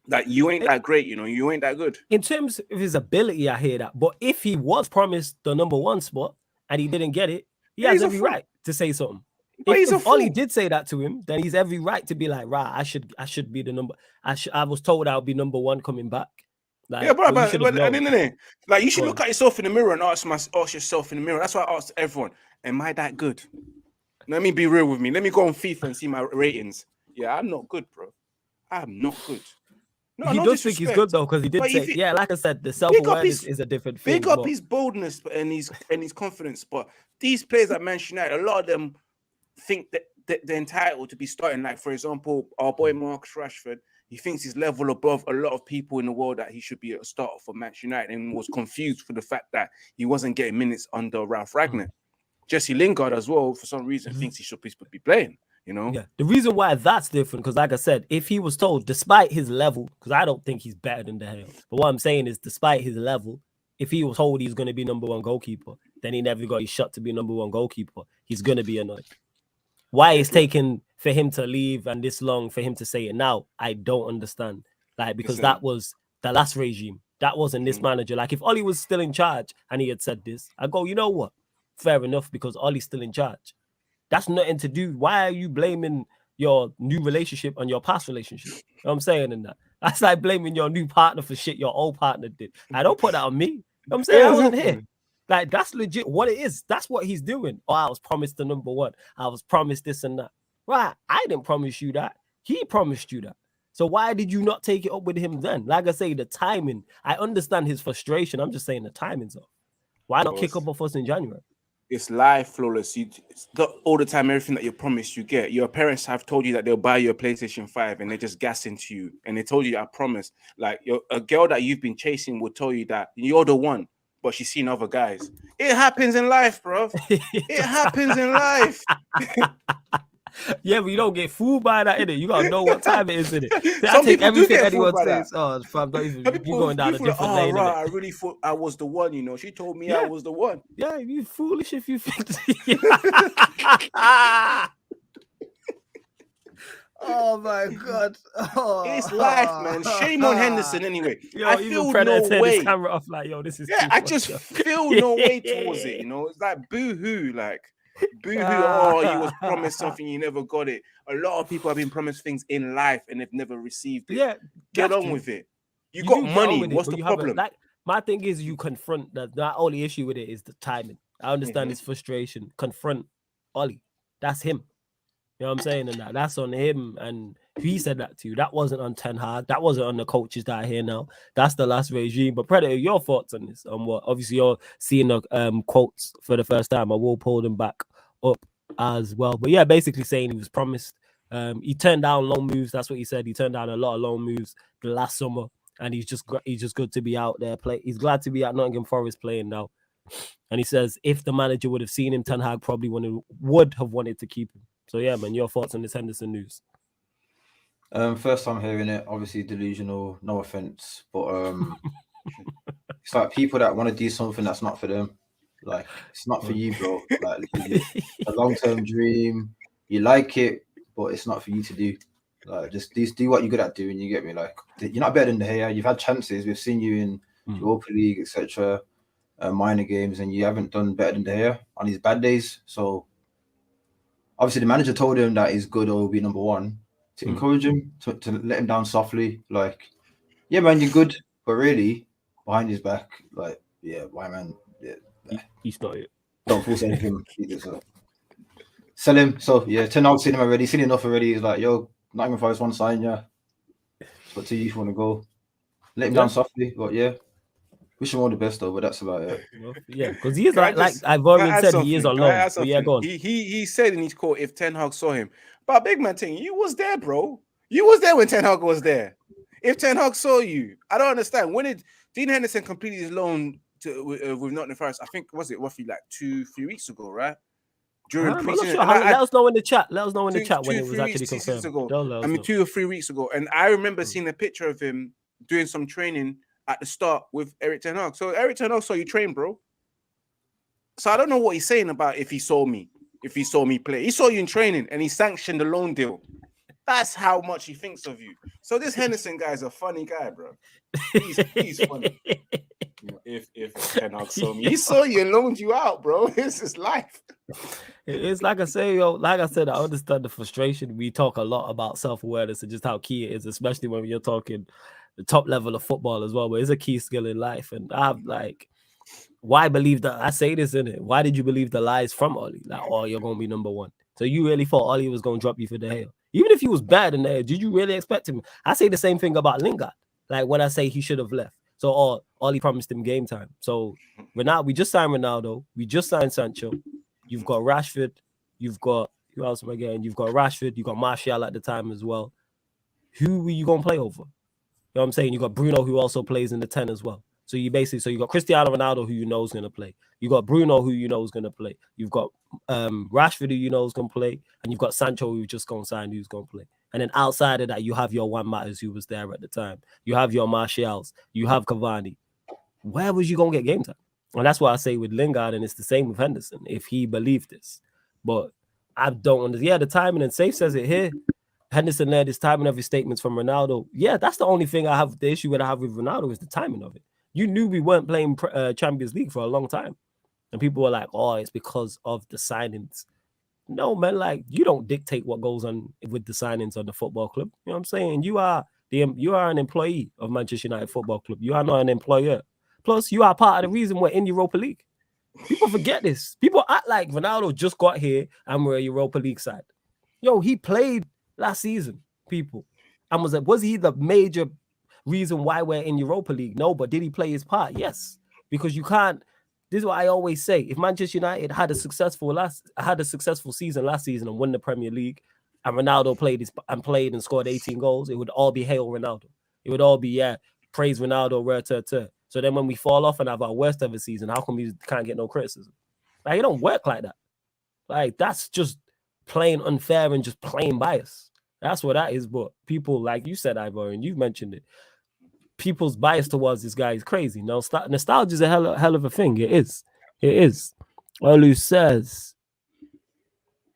That you ain't that great, you know, you ain't that good. In terms of his ability, I hear that. But if he was promised the number one spot and he didn't get it, he has every right to say something. If Ollie did say that to him, then he's every right to be like, I should be the number. I was told I'll be number one coming back. Like, yeah, but like you should look at yourself in the mirror and ask yourself in the mirror. That's why I asked everyone, am I that good? Let me be real with me. Let me go on FIFA and see my ratings. Yeah, I'm not good, bro. I'm not good. No, he does think he's good though, because he did say, yeah, like I said, the self-awareness is a different thing. Pick up his boldness and his confidence. But these players at Manchester United, a lot of them think that they're entitled to be starting. Like, for example, our boy Marcus Rashford, he thinks he's level above a lot of people in the world, that he should be a starter for Manchester United, and was confused for the fact that he wasn't getting minutes under Ralph Ragnick. Jesse Lingard as well, for some reason, thinks he should be playing. You know, yeah. The reason why that's different, because like I said, if he was told, despite his level, because I don't think he's better than De Gea, but what I'm saying is, despite his level, if he was told he's going to be number one goalkeeper, then he never got his shot to be number one goalkeeper. He's going to be annoyed. Why it's taken for him to leave and this long for him to say it now, I don't understand. Like, because that was the last regime. That wasn't this manager. Like, if Ollie was still in charge and he had said this, I go, you know what? Fair enough, because Ollie's still in charge. That's nothing to do. Why are you blaming your new relationship on your past relationship? You know what I'm saying in that? That's like blaming your new partner for shit your old partner did. I don't put that on me. You know what I'm saying? I wasn't here. Like, that's legit what it is. That's what he's doing. Oh, I was promised the number one. I was promised this and that. Right. I didn't promise you that. He promised you that. So why did you not take it up with him then? Like I say, the timing. I understand his frustration. I'm just saying the timing's off. Why not kick up with us in January? It's live, flawless. It's not all the time, everything that you promise you get. Your parents have told you that they'll buy you a PlayStation 5 and they just gas into you. And they told you, I promise. Like, a girl that you've been chasing will tell you that you're the one, but she's seen other guys. It happens in life, bro. It happens in life. Yeah, but you don't get fooled by that, innit? You gotta know what time it is, innit? I take everything anyone says. Oh, fam, don't even. You're going down a different lane. Right, I really thought I was the one. You know, she told me I was the one. Yeah, you foolish if you think. Oh my god! Oh. It's life, man. Shame on Henderson, anyway. Yo, I feel no way. His camera off, like, yo, this is. Yeah, I just feel no way towards it. You know, it's like boo-hoo, like. Boo-hoo, you was promised something, you never got it. A lot of people have been promised things in life and they've never received it. Yeah, get on with it. You got money. What's the problem? Like, my thing is, you confront that. The only issue with it is the timing. I understand his frustration. Confront Ollie. That's him. You know what I'm saying? And that's on him. And he said that to you. That wasn't on Ten Hag. That wasn't on the coaches that are here now. That's the last regime. But Predator, your thoughts on this? On what? Obviously, you're seeing the quotes for the first time. I will pull them back up as well. But yeah, basically saying he was promised. He turned down loan moves. That's what he said. He turned down a lot of loan moves the last summer. And he's just good to be out there. He's glad to be at Nottingham Forest playing now. And he says if the manager would have seen him, Ten Hag probably would have wanted to keep him. So yeah, man, your thoughts on this Henderson news? First time hearing it, obviously delusional, no offense, but it's like people that want to do something that's not for them. Like, it's not for you, bro. Like, a long-term dream, you like it, but it's not for you to do. Like, just do what you're good at doing. You get me? Like, you're not better than De Gea. You've had chances. We've seen you in Europa League, etc., minor games, and you haven't done better than De Gea on his bad days. So, obviously, the manager told him that he's good or will be number one. To encourage him, to let him down softly. Like, yeah, man, you're good, but really, behind his back, like, yeah, why, man? Yeah, he's not it. Don't force anything. Sell him. So yeah, Ten Hag seen him already. Seen enough already. He's like, yo, Nottingham Forest one sign, yeah. But to you, if you want to go, let him down softly. But yeah, wish him all the best though. But that's about it. Yeah, because he is like I've already said, he is alone. So yeah, go on. He said in his quote, if Ten Hag saw him, but big man thing, you was there, bro. You was there when Ten Hag was there. If Ten Hag saw you, I don't understand. When did Dean Henderson complete his loan with Nottingham Forest? I think was it roughly like 2-3 weeks ago, right? During preseason. Sure. Let us know in the chat. Let us know in the chat when it was actually confirmed. I mean, 2 or 3 weeks ago, and I remember seeing a picture of him doing some training at the start with Erik ten Hag. So Erik ten Hag saw you train, bro. So I don't know what he's saying about if he saw me play. He saw you in training and he sanctioned the loan deal. That's how much he thinks of you. So this Henderson guy is a funny guy, bro. He's funny. If Ten Hag saw me, he saw you and loaned you out, bro. This is life. It's like I say, yo. Like I said, I understand the frustration. We talk a lot about self-awareness and just how key it is, especially when you're talking the top level of football as well. But it's a key skill in life, and I'm like, why believe that? I say this in it. Why did you believe the lies from Oli? Like, oh, you're gonna be number one. So you really thought Oli was gonna drop you for De Gea? Even if he was bad in there, did you really expect him? I say the same thing about Lingard. Like when I say he should have left. So Oli promised him game time. So Ronaldo, we just signed Ronaldo. We just signed Sancho. You've got Rashford. You've got who else am I getting? You've got Rashford. You've got Martial at the time as well. Who were you gonna play over? You know what I'm saying? You got Bruno, who also plays in the 10 as well. So you got Cristiano Ronaldo, who you know is going to play. You got Bruno, who you know is going to play. You've got Rashford, who you know is going to play. And you've got Sancho, who just going to sign, who's going to play. And then outside of that, you have your Juan Matters, who was there at the time. You have your Martials. You have Cavani. Where was you going to get game time? And that's why I say with Lingard, and it's the same with Henderson, if he believed this. But I don't understand. Yeah, the timing, and Safe says it here. Henderson led his timing of his statements from Ronaldo. Yeah, that's the only thing the issue that I have with Ronaldo is the timing of it. You knew we weren't playing Champions League for a long time. And people were like, oh, it's because of the signings. No, man, like, you don't dictate what goes on with the signings on the football club. You know what I'm saying? You are an employee of Manchester United Football Club. You are not an employer. Plus, you are part of the reason we're in Europa League. People forget this. People act like Ronaldo just got here and we're a Europa League side. Yo, he played last season, people. And was he the major reason why we're in Europa League? No, but did he play his part? Yes, because you can't. This is what I always say: if Manchester United had a successful season last season and won the Premier League, and Ronaldo played and scored 18 goals, it would all be hail Ronaldo. It would all be praise Ronaldo. So then when we fall off and have our worst ever season, how come we can't get no criticism? Like, it don't work like that. Like, that's just plain unfair and just plain bias. That's what that is. But people, like you said, Ivor, and you've mentioned it, people's bias towards this guy is crazy. Now, nostalgia is a hell of a thing. It is. Olu says,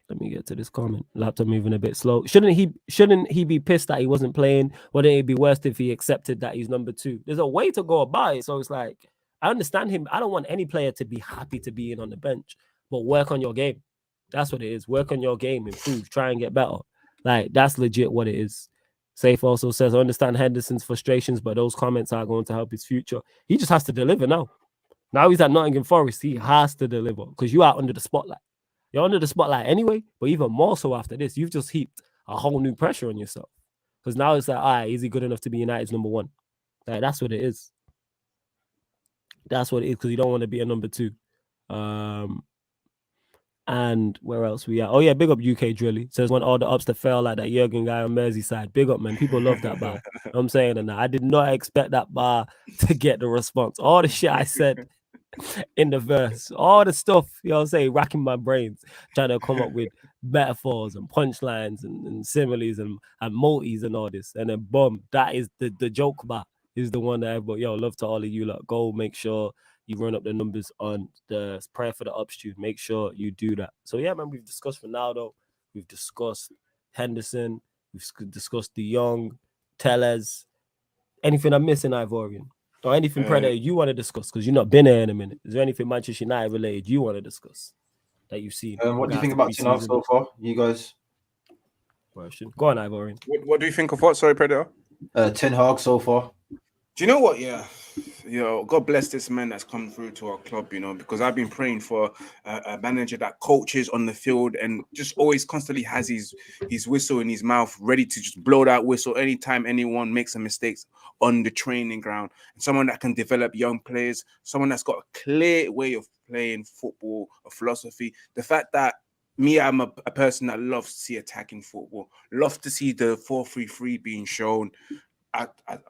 let me get to this comment. Laptop moving a bit slow. Shouldn't he be pissed that he wasn't playing? Wouldn't it be worse if he accepted that he's number 2? There's a way to go about it. So it's like, I understand him. I don't want any player to be happy to be in on the bench, but work on your game. That's what it is. Work on your game, improve, try and get better. Like, that's legit what it is. Safe also says, I understand Henderson's frustrations, but those comments are going to help his future. He just has to deliver now. Now he's at Nottingham Forest. He has to deliver because you are under the spotlight. You're under the spotlight anyway, but even more so after this, you've just heaped a whole new pressure on yourself. Because now it's like, all right, is he good enough to be United's number one? Like, that's what it is. That's what it is, because you don't want to be a number two. And where else we are? Oh yeah, big up UK Drilly. Says when all the ups that fell like that Jurgen guy on Merseyside. Big up, man. People love that bar. I'm saying that now. I did not expect that bar to get the response. All the shit I said in the verse, all the stuff, you know what I'm saying, racking my brains, trying to come up with metaphors and punchlines and similes and multis and all this. And then boom, that is the joke bar is the one that everybody, yo, love to all of you lot. Go make sure you run up the numbers on the prayer for the ups tune. Make sure you do that. So yeah, man, we've discussed Ronaldo, we've discussed Henderson, we've discussed De Jong, Tellez. Anything I'm missing, Ivorian? Or anything Predator you want to discuss? Because you've not been there in a minute. Is there anything Manchester United related you want to discuss that you've seen? What do you think about tonight so far, you guys? Question. Go on, Ivorian. What do you think of what? Sorry, Predator. Ten Hag so far. Do you know what? Yeah, God bless this man that's come through to our club. Because I've been praying for a manager that coaches on the field and just always constantly has his whistle in his mouth, ready to just blow that whistle anytime anyone makes a mistake on the training ground. And someone that can develop young players, someone that's got a clear way of playing football, a philosophy. The fact that I'm a person that loves to see attacking football, loves to see the 4-3-3 being shown.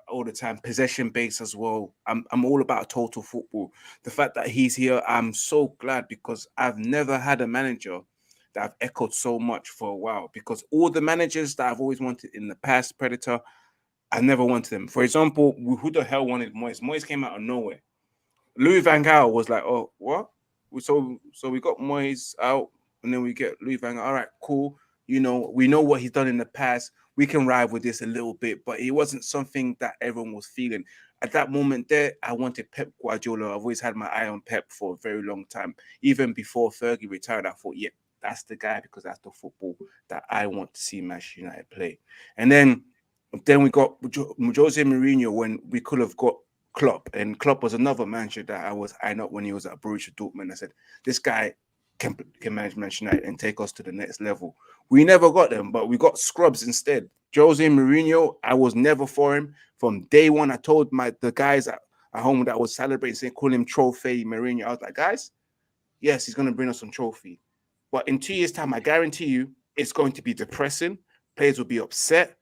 All the time, possession based as well. I'm all about total football. The fact that he's here, I'm so glad, because I've never had a manager that I've echoed so much for a while. Because all the managers that I've always wanted in the past, Predator, I never wanted them. For example, who the hell wanted Moyes? Moyes came out of nowhere. Louis van Gaal was like, oh, what? So we got Moyes out, and then we get Louis van Gaal. All right, cool. We know what he's done in the past. We can ride with this a little bit, but it wasn't something that everyone was feeling. At that moment there, I wanted Pep Guardiola. I've always had my eye on Pep for a very long time. Even before Fergie retired, I thought, yeah, that's the guy, because that's the football that I want to see Manchester United play. And then we got Jose Mourinho when we could have got Klopp. And Klopp was another manager that I was eyeing up when he was at Borussia Dortmund. I said, this guy can manage Manchester United and take us to the next level. We never got them, but we got scrubs instead. Jose Mourinho, I was never for him. From day one, I told the guys at home that was celebrating, saying, call him Trophy Mourinho. I was like, guys, yes, he's going to bring us some trophy. But in 2 years' time, I guarantee you, it's going to be depressing. Players will be upset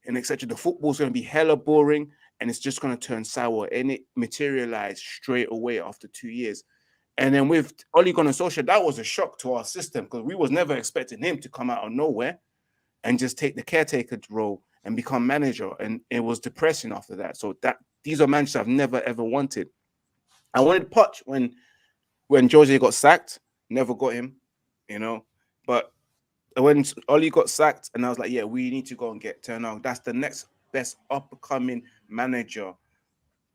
and etc. The football's going to be hella boring, and it's just going to turn sour. And it materialized straight away after 2 years. And then with Ole Gunnar Solskjaer, that was a shock to our system, because we was never expecting him to come out of nowhere and just take the caretaker role and become manager. And it was depressing after that. So these are managers I've never, ever wanted. I wanted Poch when Jose got sacked, never got him, But when Ole got sacked, and I was like, yeah, we need to go and get Ten Hag. That's the next best up-and-coming manager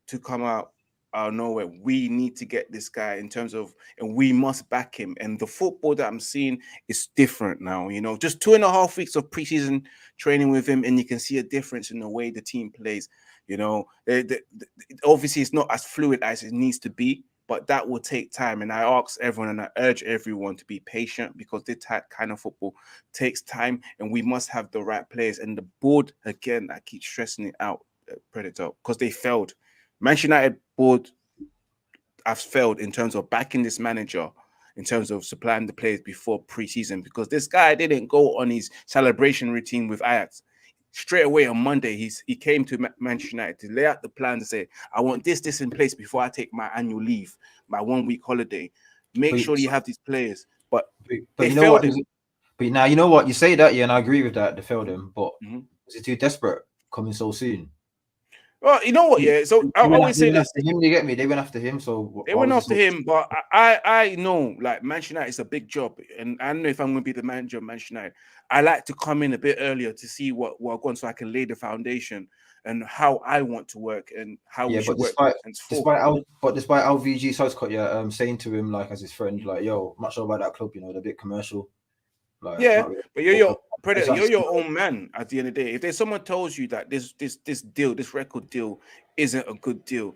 to come out of nowhere. We need to get this guy and we must back him. And the football that I'm seeing is different now. Just 2.5 weeks of preseason training with him, and you can see a difference in the way the team plays. Obviously it's not as fluid as it needs to be, but that will take time. And I ask everyone, and I urge everyone to be patient, because this kind of football takes time, and we must have the right players. And the board, again, I keep stressing it out, Predator, because they failed. Manchester United board has failed in terms of backing this manager, in terms of supplying the players before preseason, because this guy didn't go on his celebration routine with Ajax. Straight away on Monday, he came to Manchester United to lay out the plan to say, I want this in place before I take my annual leave, my 1 week holiday. Make sure you have these players. But they failed him. But now, you know what? You say that, yeah, and I agree with that. They failed him. But was it too desperate coming so soon? Well, you know what, yeah. So I always say this. Him, you get me? They went after him, so they went after him. But I know, like, Manchester United is a big job, and I don't know if I'm going to be the manager of Manchester United. I like to come in a bit earlier to see what I'm going, so I can lay the foundation and how I want to work and how we should work. Despite LVG Southcott, saying to him, like, as his friend, like, yo, I'm not sure about that club, they're a bit commercial. Like, yeah, but you're your own man at the end of the day. If there's someone tells you that this deal, this record deal isn't a good deal,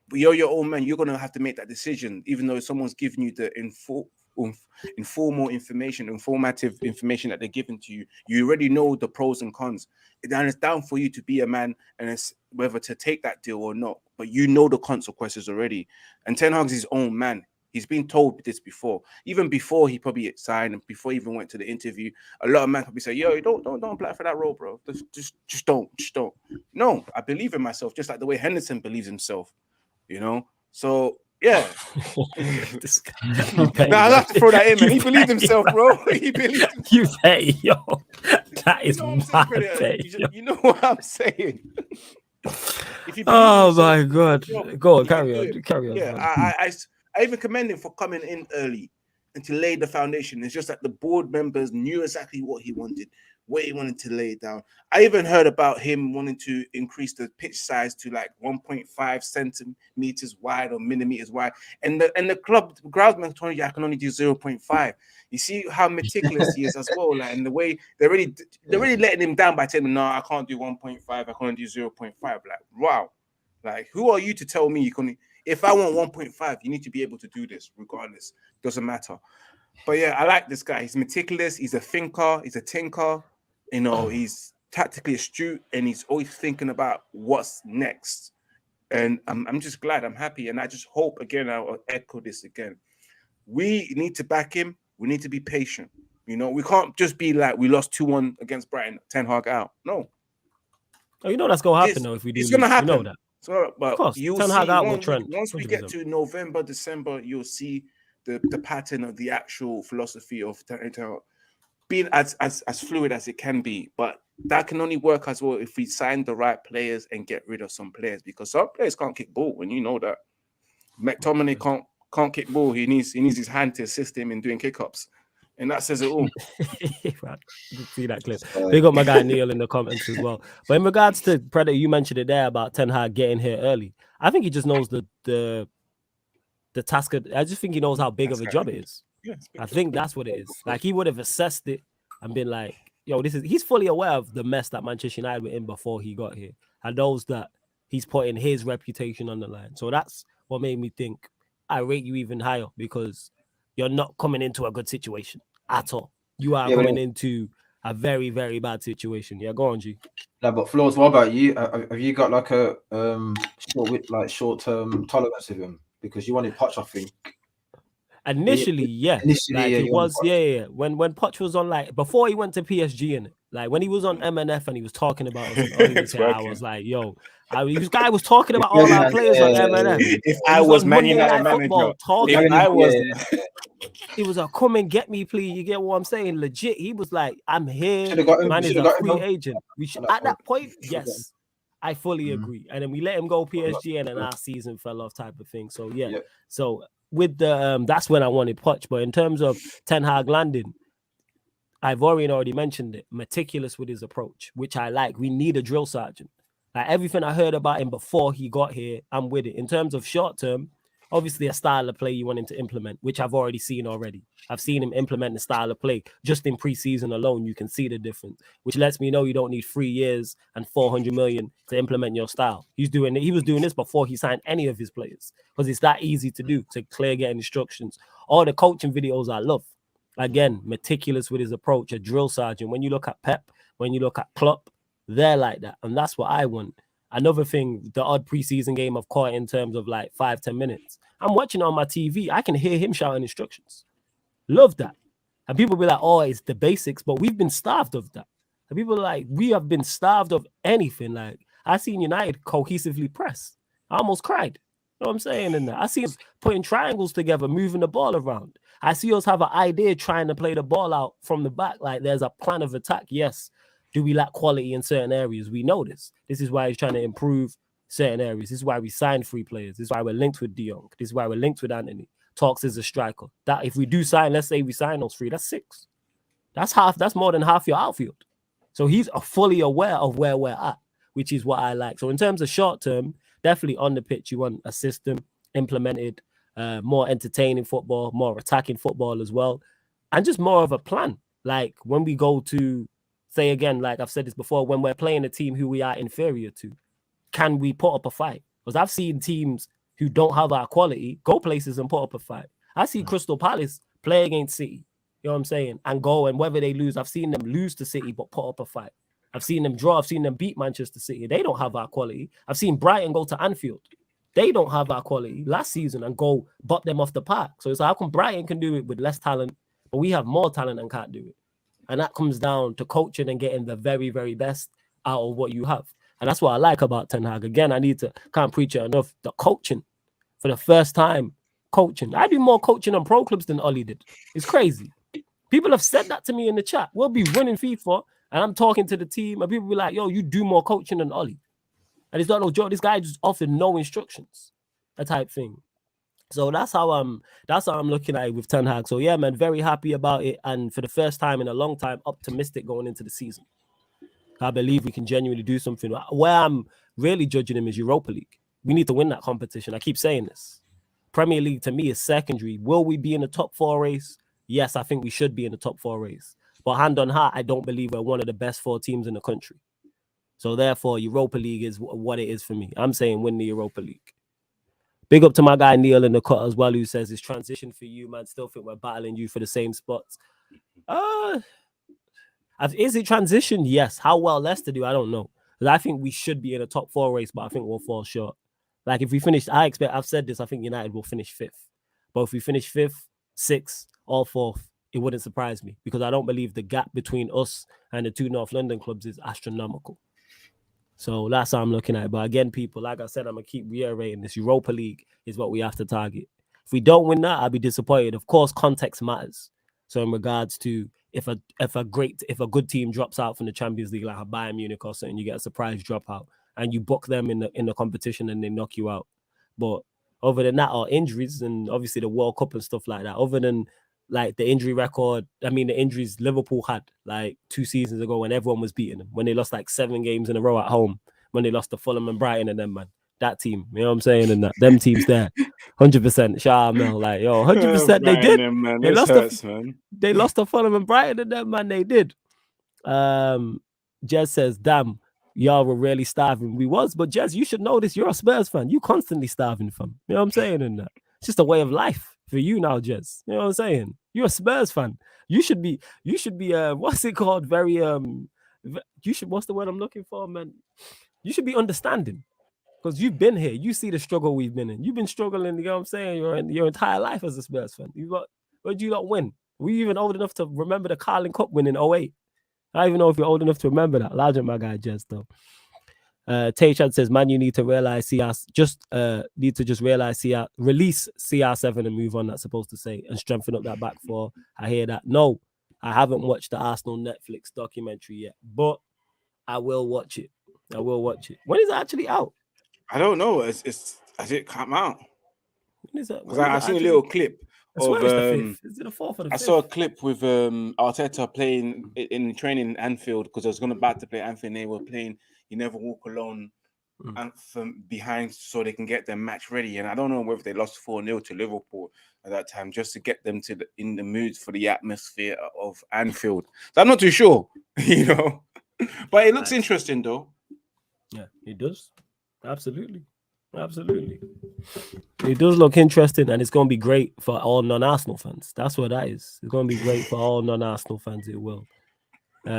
but you're your own man, you're gonna have to make that decision, even though someone's giving you the informal information, informative information that they're giving to you. You already know the pros and cons. And it's down for you to be a man, and it's whether to take that deal or not. But you know the consequences already. And Ten Hag's his own man. He's been told this before, even before he probably signed and before he even went to the interview. A lot of men probably say, "Yo, don't apply for that role, bro. Just don't. No, I believe in myself, just like the way Henderson believes himself. You know, so yeah." Now I have to throw that in, man. He believed himself, bro. He believed himself. You say, yo, that is you know what I'm saying. If you oh believe my yourself, god, go on, you carry can do on, it. carry on. Yeah, man. I even commend him for coming in early and to lay the foundation. It's just that the board members knew exactly what he wanted, where he wanted to lay it down. I even heard about him wanting to increase the pitch size to like 1.5 centimeters wide or millimeters wide. And the club groundsman told you I can only do 0.5. You see how meticulous he is as well. Like, and the way they're really letting him down by telling him, no, I can't do 1.5, I can only do 0.5. Like, wow. Like, who are you to tell me you can? If I want 1.5, you need to be able to do this regardless. Doesn't matter. But yeah, I like this guy. He's meticulous. He's a thinker. He's a tinker. You know, he's tactically astute, and he's always thinking about what's next. And I'm just glad. I'm happy. And I just hope, again, I'll echo this again. We need to back him. We need to be patient. You know, we can't just be like, we lost 2-1 against Brighton, Ten Hag out. No. Oh, you know that's going to happen, though, if we do. It's going to happen. You know that. So, but of course, you'll Ten see Hag out will trend. Once we get to November, December, you'll see the pattern of the actual philosophy of Ten Hag being as fluid as it can be. But that can only work as well if we sign the right players and get rid of some players, because some players can't kick ball, and you know that. McTominay can't kick ball. He needs his hand to assist him in doing kick-ups. And that says it all. Right. See that clip. Big up my guy Neil in the comments as well. But in regards to Predator, you mentioned it there about Ten Hag getting here early. I think he just knows the task. I just think he knows how big of a job it is. Yeah, I think that's what it is. Like, he would have assessed it and been like, yo, he's fully aware of the mess that Manchester United were in before he got here, and knows that he's putting his reputation on the line. So that's what made me think I rate you even higher, because you're not coming into a good situation at all. You are coming into a very, very bad situation. Yeah, go on, G. No, but Flores, what about you? Have you got like a short-term tolerance with him? Because you wanted Poch, I think. Initially, yeah. It was, yeah. When Poch was on, like, before he went to PSG, and like when he was on MNF and he was talking about us, I was like, yo, this guy was talking about all our players on MNF. If I was Man United manager, it was a come and get me, please. You get what I'm saying? Legit. He was like, I'm here. Man is a free agent. We should, at that point, yes, I fully agree. And then we let him go PSG, and then our season fell off, type of thing. So yeah. So with the that's when I wanted Poch. But in terms of Ten Hag landing, Ivorian already mentioned it. Meticulous with his approach, which I like. We need a drill sergeant. Like, everything I heard about him before he got here, I'm with it. In terms of short term, obviously a style of play you want him to implement, which I've already seen already. I've seen him implement the style of play. Just in preseason alone, you can see the difference, which lets me know you don't need 3 years and 400 million to implement your style. He was doing this before he signed any of his players, because it's that easy to do, to clear getting instructions. All the coaching videos I love. Again, meticulous with his approach, a drill sergeant. When you look at Pep, when you look at Klopp, they're like that. And that's what I want. Another thing, the odd preseason game I've caught in terms of like 5-10 minutes. I'm watching on my TV. I can hear him shouting instructions. Love that. And people be like, oh, it's the basics, but we've been starved of that. And people are like, we have been starved of anything. Like, I seen United cohesively press. I almost cried. You know what I'm saying? In that, I see us putting triangles together, moving the ball around. I see us have an idea trying to play the ball out from the back. Like, there's a plan of attack. Yes. Do we lack quality in certain areas? We know this. This is why he's trying to improve certain areas. This is why we signed 3 players. This is why we're linked with De Jong. This is why we're linked with Anthony. Talks as a striker. That if we do sign, let's say we sign those 3, that's 6. That's more than half your outfield. So he's fully aware of where we're at, which is what I like. So in terms of short term, definitely on the pitch, you want a system implemented, more entertaining football, more attacking football as well, and just more of a plan. Like, when we go to, say again, like I've said this before, when we're playing a team who we are inferior to, can we put up a fight? Because I've seen teams who don't have our quality go places and put up a fight. I see Crystal Palace play against City. You know what I'm saying? And go, and whether they lose, I've seen them lose to City but put up a fight. I've seen them draw. I've seen them beat Manchester City. They don't have our quality. I've seen Brighton go to Anfield. They don't have our quality last season and go butt them off the park. So it's like, how come Brighton can do it with less talent, but we have more talent and can't do it? And that comes down to coaching and getting the very, very best out of what you have. And that's what I like about Ten Hag. Again, can't preach it enough. The coaching, for the first time, coaching. I do more coaching on pro clubs than Ollie did. It's crazy. People have said that to me in the chat. We'll be running FIFA, and I'm talking to the team, and people be like, yo, you do more coaching than Ollie. And it's not no joke. This guy just offered no instructions, a type thing. So that's how I'm looking at it with Ten Hag. So yeah, man, very happy about it. And for the first time in a long time, optimistic going into the season. I believe we can genuinely do something. Where I'm really judging him is Europa League. We need to win that competition. I keep saying this. Premier League to me is secondary. Will we be in the top 4 race? Yes, I think we should be in the top 4 race. But hand on heart, I don't believe we're one of the best 4 teams in the country. So therefore, Europa League is what it is for me. I'm saying win the Europa League. Big up to my guy Neil in the cut as well, who says it's transition for you, man. Still think we're battling you for the same spots. Is it transition? Yes. How well Leicester do, I don't know. Because I think we should be in a top 4 race, but I think we'll fall short. Like if we finish, I've said this, I think United will finish 5th. But if we finish 5th, 6th, or 4th, it wouldn't surprise me because I don't believe the gap between us and the 2 North London clubs is astronomical. So that's how I'm looking at it. But again, people, like I said, I'm going to keep reiterating this. Europa League is what we have to target. If we don't win that, I'll be disappointed. Of course, context matters. So in regards to if a good team drops out from the Champions League, like a Bayern Munich or something, you get a surprise dropout and you book them in the competition and they knock you out. But other than that, or injuries and obviously the World Cup and stuff like that, other than like the injury record, I mean, the injuries Liverpool had like 2 seasons ago when everyone was beating them, when they lost like 7 games in a row at home, when they lost to Fulham and Brighton and them, man. That team, you know what I'm saying? And them teams there, 100%. Shout out Mel, like, yo, 100% they did. Them, man. They lost to Fulham and Brighton and them, man, they did. Jez says, damn, y'all were really starving. We was, but Jez, you should know this. You're a Spurs fan. You constantly starving, fam. You know what I'm saying? And it's just a way of life for you now, Jez. You know what I'm saying? You're a Spurs fan. You should be what's it called? What's the word I'm looking for, man? You should be understanding. Because you've been here. You see the struggle we've been in. You've been struggling, you know what I'm saying, your entire life as a Spurs fan. Where did you not win? Were you even old enough to remember the Carling Cup win in 08? I don't even know if you're old enough to remember that. Large my guy, Jez, though. Taychad says, man, you need to realize release CR7 and move on, that's supposed to say, and strengthen up that back 4. I hear that. No, I haven't watched the Arsenal Netflix documentary yet, but I will watch it. When is it actually out? I don't know. Has it come out? Because I seen a little clip of is it the 4th or the 5th? I saw a clip with Arteta playing in training in Anfield because I was about to play Anfield and they were playing You Never Walk Alone anthem behind so they can get their match ready. And I don't know whether they lost 4-0 to Liverpool at that time just to get them in the mood for the atmosphere of Anfield. So I'm not too sure, you know. But it looks interesting though. Yeah, it does. Absolutely. It does look interesting, and it's going to be great for all non-Arsenal fans. That's what that is. It's going to be great for all non-Arsenal fans. It will.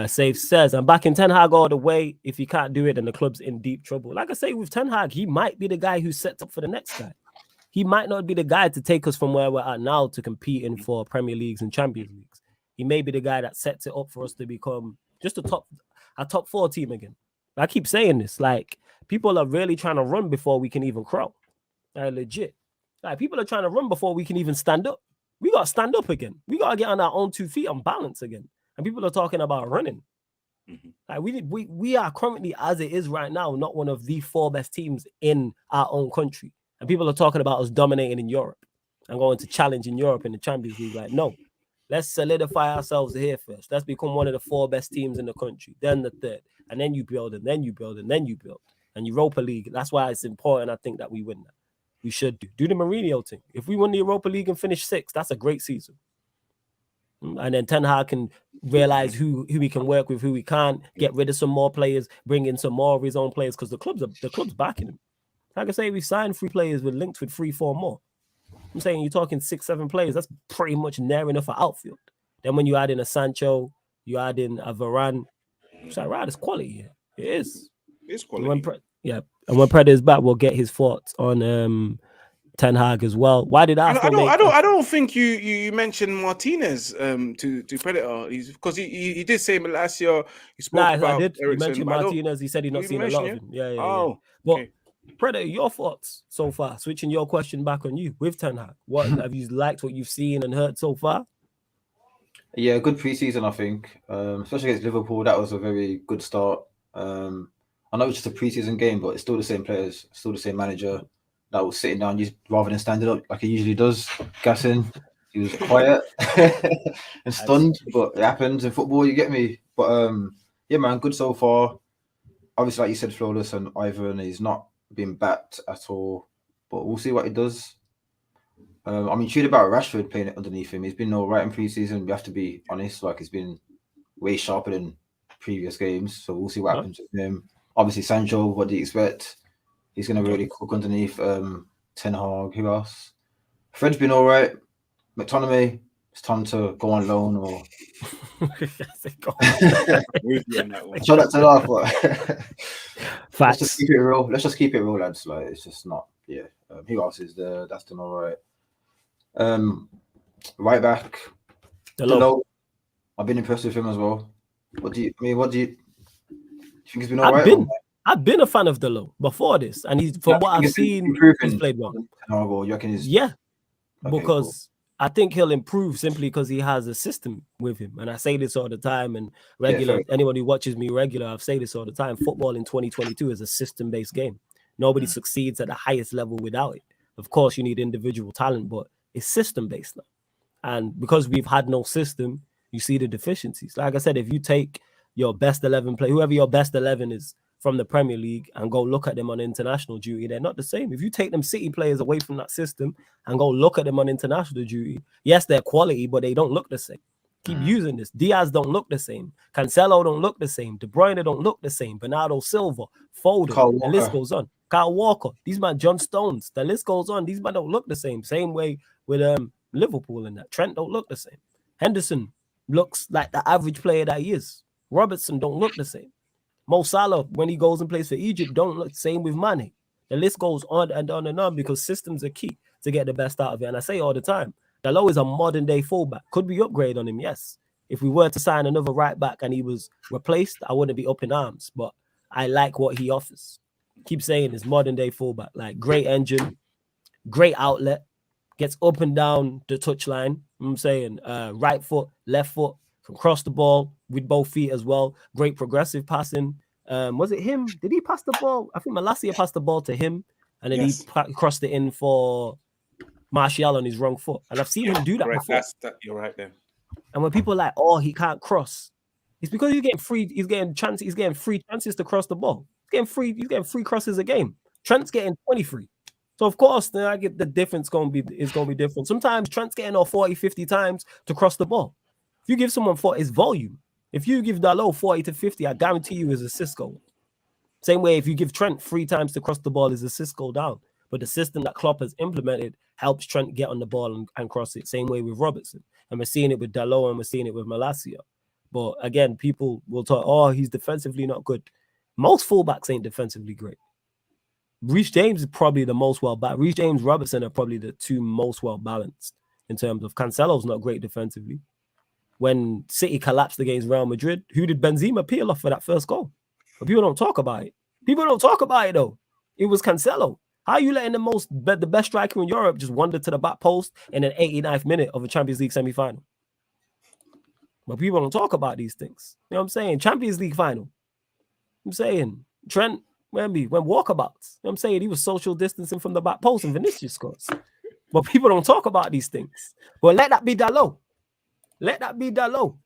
Safe says, I'm back in Ten Hag all the way. If you can't do it, then the club's in deep trouble. Like I say, with Ten Hag, he might be the guy who sets up for the next guy. He might not be the guy to take us from where we're at now to competing for Premier Leagues and Champions Leagues. He may be the guy that sets it up for us to become just a top 4 team again. I keep saying this, like, people are really trying to run before we can even crawl. Legit. Like, people are trying to run before we can even stand up. We got to stand up again. We got to get on our own 2 feet on balance again. And people are talking about running. Like, we are currently, as it is right now, not one of the 4 best teams in our own country. And people are talking about us dominating in Europe and going to challenge in Europe in the Champions League. Like, no. Let's solidify ourselves here first. Let's become one of the 4 best teams in the country. Then the 3rd. And then you build, and then you build, and then you build. And Europa League, that's why it's important, I think, that we win that. We should do the Mourinho thing. If we win the Europa League and finish 6th, that's a great season. And then Ten Hag can realize who he can work with, who he can't, get rid of some more players, bring in some more of his own players, because the club's backing him. Like I say, we signed 3 players with linked with 3-4 more. I'm saying you're talking 6-7 players. That's pretty much near enough for outfield. Then when you add in a Sancho, you add in a Varane. It's like, right, it's quality here. It is. It's And quality. and when Pred is back, we'll get his thoughts on Ten Hag as well. Why did Arsenal I don't think you mentioned Martinez to Predator. Because he did say last year he spoke about I did. Eriksen, You mentioned Martinez. He said he's not seen a lot of him. Yeah. Oh, But okay. Predator, your thoughts so far? Switching your question back on you with Ten Hag. What have you liked? What you've seen and heard so far? Yeah, good preseason, I think. Especially against Liverpool, that was a very good start. I know it's just a preseason game, but it's still the same players, still the same manager that was sitting down rather than standing up like he usually does, gassing. He was quiet and stunned, but it happens in football, you get me. But yeah, man, good so far. Obviously, like you said, flawless, and Ivan is not being backed at all, but we'll see what he does. I'm intrigued about Rashford playing it underneath him. He's been all right in preseason. We have to be honest, like he's been way sharper than previous games. So we'll see what happens with him. Obviously, Sancho, what do you expect? He's going to really cook underneath Ten Hag. Who else? Fred's been all right. McTominay, it's time to go on loan or. Try not to laugh, but let's just keep it real. Let's just keep it real, lads. Like it's just not. Yeah. Who else is there? That's done all right. Right back. Hello. I've been impressed with him as well. What do you think he's been all right? I've been a fan of Delo before this, and he's from what I've seen, he's played well. Because I think he'll improve simply because he has a system with him. And I say this all the time, and anyone who watches me regular, I've said this all the time. Football in 2022 is a system-based game. Nobody succeeds at the highest level without it. Of course, you need individual talent, but it's system-based now. And because we've had no system, you see the deficiencies. Like I said, if you take your best 11 play, whoever your best 11 is from the Premier League, and go look at them on international duty, they're not the same. If you take them City players away from that system and go look at them on international duty, yes, they're quality, but they don't look the same. Keep using this. Diaz don't look the same. Cancelo don't look the same. De Bruyne don't look the same. Bernardo Silva, Foden, the list goes on. Kyle Walker, these man, John Stones, the list goes on. These men don't look the same. Same way with Liverpool and that. Trent don't look the same. Henderson looks like the average player that he is. Robertson don't look the same. Mo Salah, when he goes and plays for Egypt, don't look the same with Mane. The list goes on and on and on because systems are key to get the best out of it. And I say all the time, Dalot is a modern day fullback. Could we upgrade on him? Yes. If we were to sign another right back and he was replaced, I wouldn't be up in arms. But I like what he offers. Keep saying this modern day fullback, like great engine, great outlet, gets up and down the touchline. I'm saying right foot, left foot, can cross the ball with both feet as well. Great progressive passing. Was it him? Did he pass the ball? I think Malacia passed the ball to him, and then he crossed it in for Martial on his wrong foot. And I've seen him do that before. You're right there. And when people are like, oh, he can't cross, it's because he's getting free. He's getting free chances to cross the ball. He's getting free crosses a game. Trent's getting 23. So of course, then I get the difference is going to be different. Sometimes Trent's getting off 40, 50 times to cross the ball. If you give someone it's volume. If you give Dalot 40 to 50, I guarantee you his assist goal. Same way, if you give Trent 3 times to cross the ball, his assist go down. But the system that Klopp has implemented helps Trent get on the ball and cross it. Same way with Robertson. And we're seeing it with Dalot and we're seeing it with Malacia. But again, people will talk, oh, he's defensively not good. Most fullbacks ain't defensively great. Reece James is probably the most well-balanced. Reece James, Robertson are probably the 2 most well-balanced in terms of Cancelo's not great defensively. When City collapsed against Real Madrid, who did Benzema peel off for that first goal? But people don't talk about it. People don't talk about it, though. It was Cancelo. How are you letting the best striker in Europe just wander to the back post in an 89th minute of a Champions League semi-final? But people don't talk about these things. You know what I'm saying? Champions League final. I'm saying Trent, when walkabouts. You know what I'm saying? He was social distancing from the back post and Vinicius scores. But people don't talk about these things. But let that be Dalot. Let that be Dalot.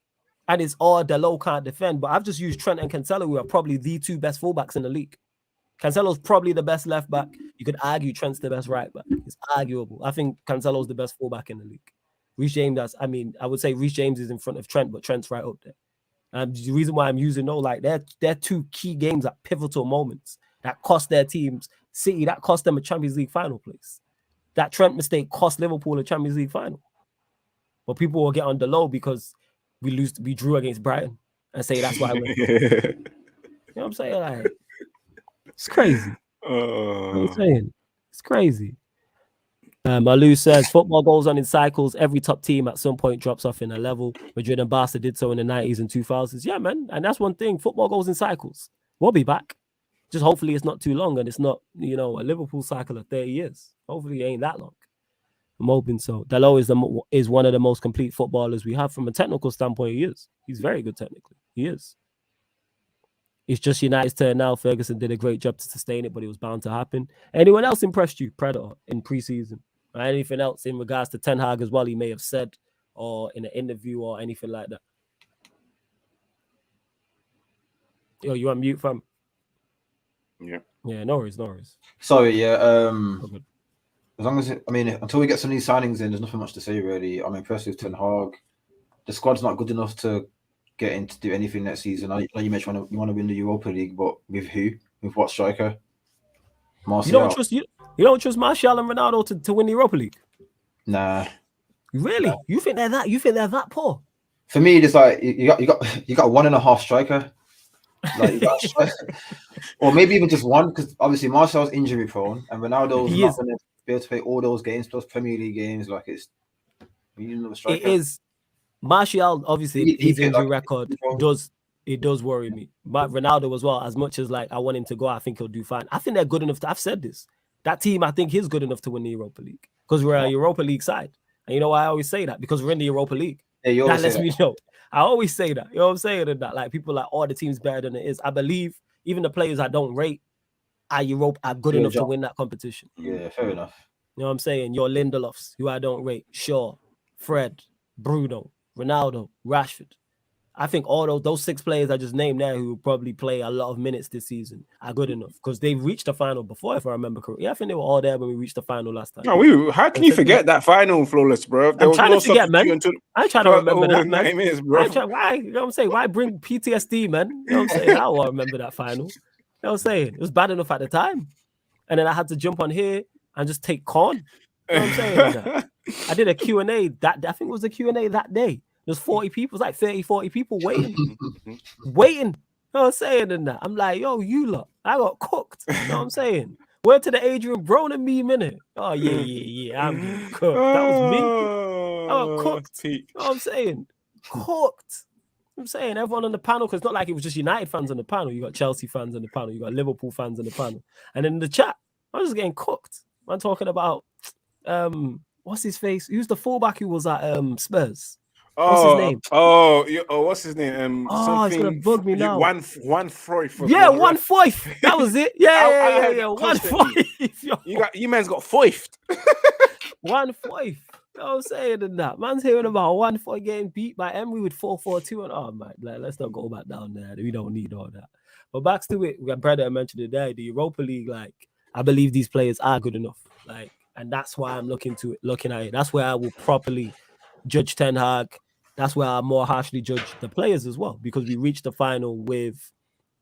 And it's all Dalot can't defend. But I've just used Trent and Cancelo, who are probably the 2 best fullbacks in the league. Cancelo's probably the best left back. You could argue Trent's the best right back. It's arguable. I think Cancelo's the best fullback in the league. Reece James, I would say Reece James is in front of Trent, but Trent's right up there. The reason why I'm using they're 2 key games at pivotal moments that cost their teams. City, that cost them a Champions League final place. that Trent mistake cost Liverpool a Champions League final. But people will get on the low because we drew against Brighton and say that's why we're. You know what I'm saying? Like, it's crazy. You know what I'm saying? It's crazy. Malu says football goes on in cycles. Every top team at some point drops off in a level. Madrid and Barca did so in the 90s and 2000s. Yeah, man. And that's one thing. Football goes in cycles. We'll be back. Just hopefully it's not too long and it's not, a Liverpool cycle of 30 years. Hopefully it ain't that long. I'm hoping so. Dalot is one of the most complete footballers we have from a technical standpoint. He is. He's very good technically. He is. It's just United's turn now. Ferguson did a great job to sustain it, but it was bound to happen. Anyone else impressed you, Predator, in preseason? Or anything else in regards to Ten Hag as well he may have said or in an interview or anything like that? Yo, you on mute, fam? Yeah. Yeah, no worries. Sorry, yeah. As long as until we get some of these signings in, there's nothing much to say really. I'm impressed with Ten Hag. The squad's not good enough to get in to do anything next season. I know you mentioned you want to win the Europa League, but with who? With what striker? Martial. You don't trust Martial and Ronaldo to win the Europa League? Nah. Really? Nah. You think they're that poor? For me, it's like you got 1.5 striker. Like you got or maybe even just one, because obviously Martial's injury prone and Ronaldo's not going to be able to play all those games plus Premier League games. Like you need another striker. It is. Martial, obviously, his injury record does worry me. But Ronaldo as well, as much as like I want him to go, I think he'll do fine. I think they're good enough I've said this. That team, I think, is good enough to win the Europa League because we're a Europa League side. And you know why I always say that? Because we're in the Europa League. Yeah, that lets me know. I always say that. You know what I'm saying? And that like people like, the team's better than it is. I believe even the players I don't rate are good enough to win that competition. Yeah, fair enough. You know what I'm saying? Your Lindelofs, who I don't rate, Shaw, Fred, Bruno, Ronaldo, Rashford. I think all those 6 players I just named there who will probably play a lot of minutes this season are good enough because they've reached the final before, if I remember correctly. Yeah, I think they were all there when we reached the final last time. No, how can you forget that final, Flawless, bro? I'm trying to forget, man. I'm trying to remember that, man. 90 minutes, bro. Why? You know what I'm saying? Why bring PTSD, man? You know what I'm saying? I won't remember that final. You know what I'm saying? It was bad enough at the time. And then I had to jump on here and just take con. You know what I'm saying? I did a Q&A. I think it was a Q&A that day. There's 40 people, it's like 30, 40 people waiting. You know what I'm saying? And that I'm like, yo, you lot, I got cooked. You know what I'm saying? Went to the Adrian Broner meme minute. Oh, yeah. I'm getting cooked. That was me. I got cooked. You know what I'm saying? Cooked. I'm saying everyone on the panel, because it's not like it was just United fans on the panel. You got Chelsea fans on the panel. You got Liverpool fans on the panel. And in the chat, I was just getting cooked. I'm talking about, what's his face? Who's the fullback who was at Spurs? What's his name? What's his name? It's gonna bug me now. One Foyth. Yeah, 1 Foyth. That was it. Yeah. 1 Foyth. You man's got Foyth. 1 Foyth. You know what I'm saying? And that man's hearing about 1 Foyth getting beat by Emery with 4-4-2, and oh man, like, let's not go back down there. We don't need all that. But back to it, we got Brother mentioned it there. The Europa League, like I believe these players are good enough, like, and that's why I'm looking at it. That's where I will properly judge Ten Hag. That's where I more harshly judge the players as well, because we reached the final with,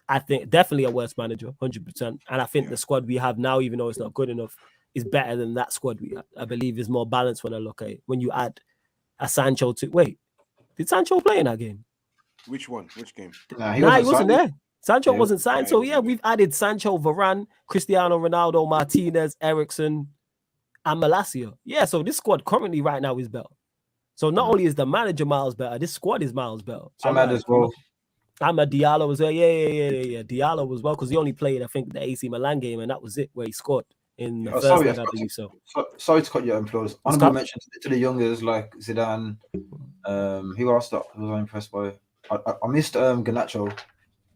I think, definitely a worse manager, 100%. And I think the squad we have now, even though it's not good enough, is better than that squad we had. I believe is more balanced when I look at it. When you add a Sancho to... Wait, did Sancho play in that game? Which one? Which game? Nah, he wasn't there. Sancho wasn't signed. So, yeah, we've added Sancho, Varane, Cristiano Ronaldo, Martinez, Eriksen, and Malacia. Yeah, so this squad currently right now is better. So not only is the manager miles better, this squad is miles better. So Ahmad as well. Ahmad Diallo as well. Yeah. Diallo as well, because he only played, I think, the AC Milan game, and that was it, where he scored in the first leg, I believe so. Sorry to cut you out, Flawless. Honorable mention to the youngers like Zidane. Who else that was I impressed by? I missed Garnacho,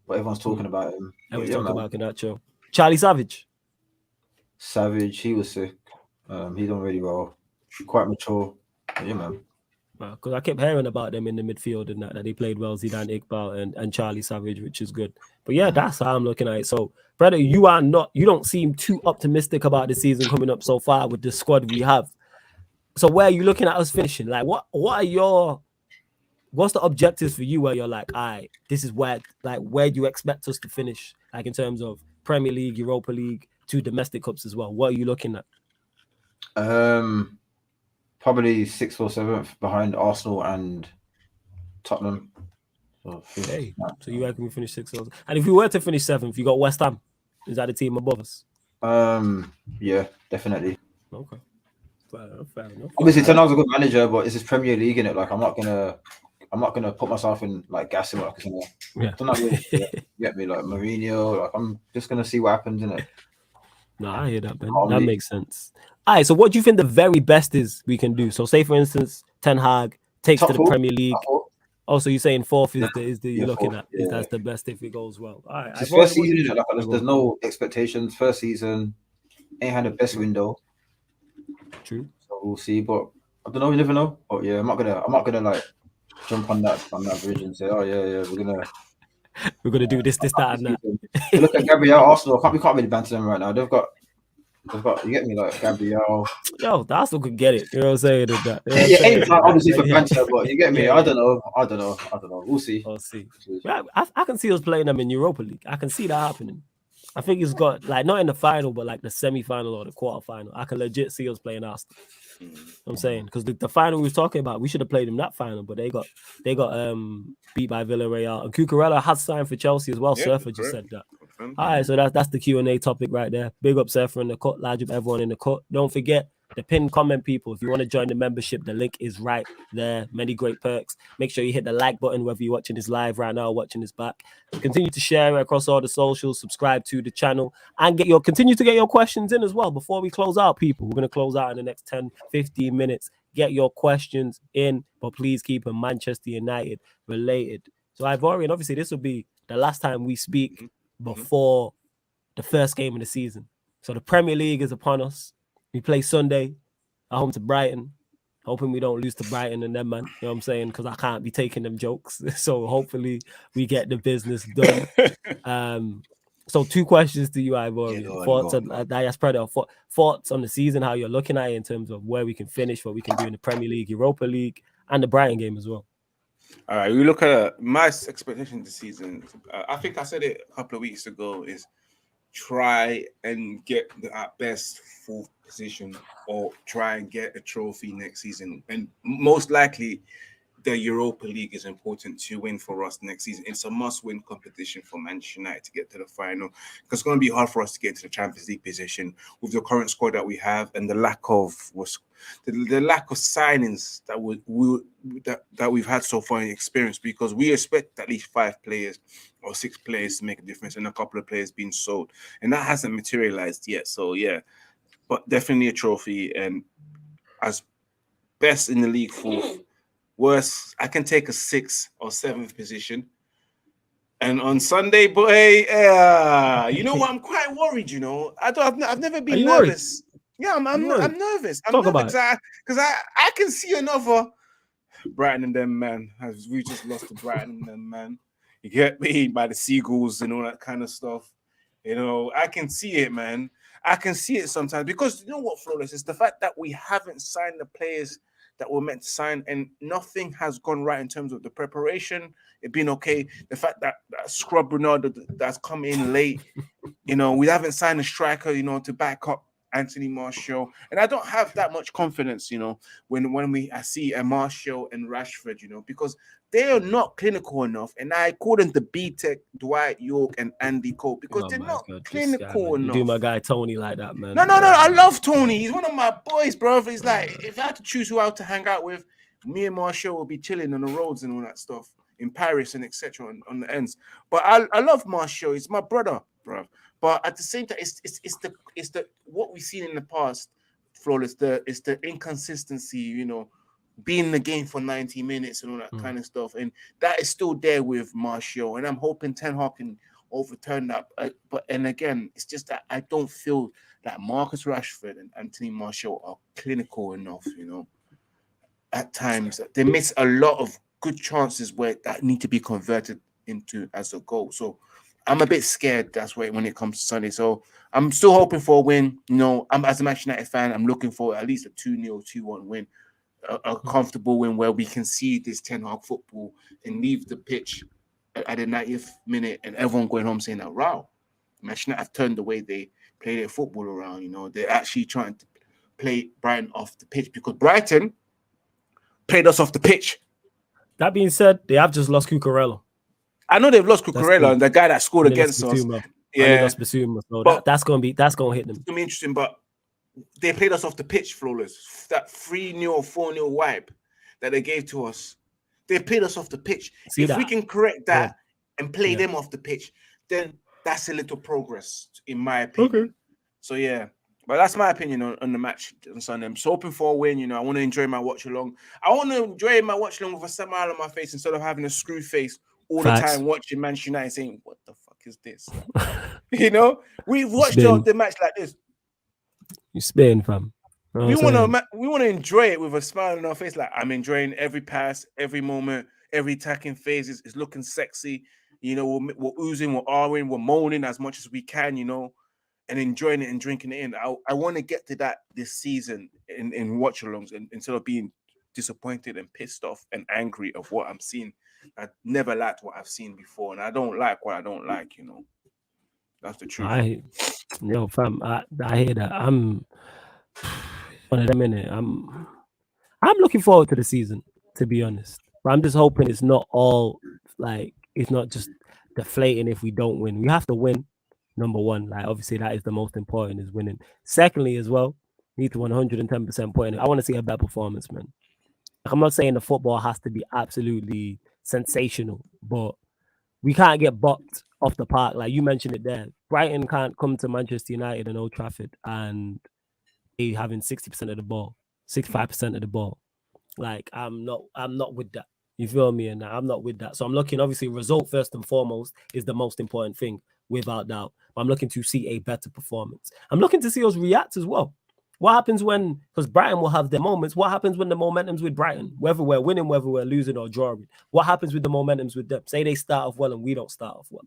but everyone's talking about him. Everyone's talking about Garnacho. Charlie Savage, he was sick. He done really well. Quite mature. Yeah, man. Because I kept hearing about them in the midfield and that they played well, Zidane, Iqbal, and Charlie Savage, which is good. But yeah, that's how I'm looking at it. So, brother, you don't seem too optimistic about the season coming up so far with the squad we have. So where are you looking at us finishing? Like, what's the objectives for you where you're like, all right, this is where do you expect us to finish? Like in terms of Premier League, Europa League, 2 domestic cups as well. What are you looking at? Probably 6th or 7th behind Arsenal and Tottenham. So, Hey, so you reckon we finish 6th? And if we were to finish 7th, you got West Ham. Is that the team above us? Yeah, definitely. Okay. Fair enough. Obviously, Ten Hag's a good manager, but it's his Premier League in it. Like, I'm not gonna put myself in like gas him. Like, Yeah. Get me like Mourinho. Like, I'm just gonna see what happens in it. No, I hear that, man. That makes sense. All right. So, what do you think the very best is we can do? So, say for instance, Ten Hag takes to the Premier League. Also, you're saying 4th is the you're looking at is that's the best if it goes well. All right. It's first season, like there's no expectations. First season ain't had the best window. True. So we'll see, but I don't know. You never know. But yeah, I'm not gonna like jump on that bridge and say, oh yeah, we're gonna do this, that, and that. Look at Gabriel, Arsenal. We can't really banter them right now. They've got. You get me, like Gabriel. Yo, the Arsenal could get it. You know what I'm saying? Obviously for banter, but you get me. I don't know. We'll see. We'll see. I can see us playing them in Europa League. I can see that happening. I think it's got like not in the final, but like the semi-final or the quarter-final. I can legit see us playing Arsenal. You know what I'm saying, because the final we was talking about, we should have played them that final, but they got beat by Villarreal, and Cucurella has signed for Chelsea as well. Yeah, Surfer just said that. All right, so that's the Q&A topic right there. Big up Surfer in the cut, large up everyone in the cut. Don't forget the pinned comment, people. If you want to join the membership, the link is right there. Many great perks. Make sure you hit the like button, whether you're watching this live right now or watching this back. Continue to share it across all the socials, subscribe to the channel, and continue to get your questions in as well. Before we close out, people, we're going to close out in the next 10, 15 minutes. Get your questions in, but please keep them Manchester United related. So Ivorian, obviously this will be the last time we speak before the first game of the season. So the Premier League is upon us. We play Sunday at home to Brighton. Hoping we don't lose to Brighton and them, man. You know what I'm saying? Because I can't be taking them jokes. So hopefully we get the business done. So 2 questions to you, Ivorian. Thoughts on the season, how you're looking at it in terms of where we can finish, what we can do in the Premier League, Europa League, and the Brighton game as well. All right, we look at my expectation this season. I think I said it a couple of weeks ago, is try and get the at best 4th position or try and get a trophy next season. And most likely the Europa League is important to win for us next season. It's a must-win competition for Manchester United to get to the final, because it's going to be hard for us to get to the Champions League position with the current squad that we have and the lack of signings that we've had so far in experience, because we expect at least 5 players or 6 players to make a difference and a couple of players being sold, and that hasn't materialized yet. So yeah, but definitely a trophy, and as best in the league 4th. Worse, I can take a 6th or 7th position. And on Sunday, boy, you know what? I'm quite worried. You know, I've never been nervous. Worried? Yeah, I'm nervous. I'm nervous because I can see another Brighton and them, man. As we just lost to Brighton and them, man. You get me, by the Seagulls and all that kind of stuff. You know, I can see it, man. I can see it sometimes, because you know what, Flawless, is the fact that we haven't signed the players that we're meant to sign, and nothing has gone right in terms of the preparation. It being okay. The fact that scrub Ronaldo that's come in late, you know, we haven't signed a striker, you know, to back up Anthony Martial, and I don't have that much confidence, you know, when I see a Martial and Rashford, you know, because they are not clinical enough, and I call them the B-Tech, Dwight York and Andy Cole, because they're not clinical enough. You do my guy Tony like that, man. No, I love Tony. He's one of my boys, bro. He's like, if I had to choose who I had to hang out with, me and Martial will be chilling on the roads and all that stuff in Paris and etc. on the ends. But I love Martial. He's my brother, bro. But at the same time, it's the what we've seen in the past, Flawless. It's the inconsistency, you know, being in the game for 90 minutes and all that kind of stuff, and that is still there with Martial. And I'm hoping Ten Hag can overturn that. But again, it's just that I don't feel that Marcus Rashford and Anthony Martial are clinical enough. You know, at times they miss a lot of good chances where that need to be converted into as a goal. So I'm a bit scared. That's why when it comes to Sunday. So I'm still hoping for a win. You know, I'm as a Manchester United fan, I'm looking for at least a 2-0, 2-1 win, a comfortable win where we can see this Ten Hag football and leave the pitch at the 90th minute and everyone going home saying that, wow, Manchester United have turned the way they play their football around. You know, they're actually trying to play Brighton off the pitch because Brighton played us off the pitch. That being said, they have just lost Cucurella. I know they've lost Cucurella and the guy that scored against us. Yeah, so that's gonna hit them. It's gonna be interesting, but they played us off the pitch, flawless. That 3-0, 4-0 wipe that they gave to us, they played us off the pitch. If we can correct that and play them off the pitch, then that's a little progress, in my opinion. Okay. So yeah, but that's my opinion on the match on Sunday. I'm so hoping for a win. You know, I want to enjoy my watch along. I want to enjoy my watch along with a smile on my face instead of having a screw face all the time watching Manchester United saying, "What the fuck is this?" You know, we've watched the match like this. You spin, fam. We want to enjoy it with a smile on our face. Like, I'm enjoying every pass, every moment, every attacking phase is looking sexy. You know, we're oozing, we're ahhing, we're moaning as much as we can, you know, and enjoying it and drinking it in. I want to get to that this season in watch-alongs instead of being disappointed and pissed off and angry of what I'm seeing. I never liked what I've seen before, and I don't like what I don't like, you know. That's the truth. Fam, I hear that. I'm one of them in it. I'm looking forward to the season, to be honest. But I'm just hoping it's not all like it's not just deflating if we don't win. We have to win. Number one, like obviously that is the most important is winning. Secondly, as well, we need to 110% point. I want to see a better performance, man. Like, I'm not saying the football has to be absolutely sensational, but we can't get bucked off the park. Like you mentioned it there. Brighton can't come to Manchester United and Old Trafford and they having 60% of the ball, 65% of the ball. Like I'm not with that. You feel me? And I'm not with that. So I'm looking, obviously, result first and foremost is the most important thing, without doubt. But I'm looking to see a better performance. I'm looking to see us react as well. What happens when, because Brighton will have their moments, what happens when the momentum's with Brighton? Whether we're winning, whether we're losing or drawing. What happens with the momentum's with them? Say they start off well and we don't start off well.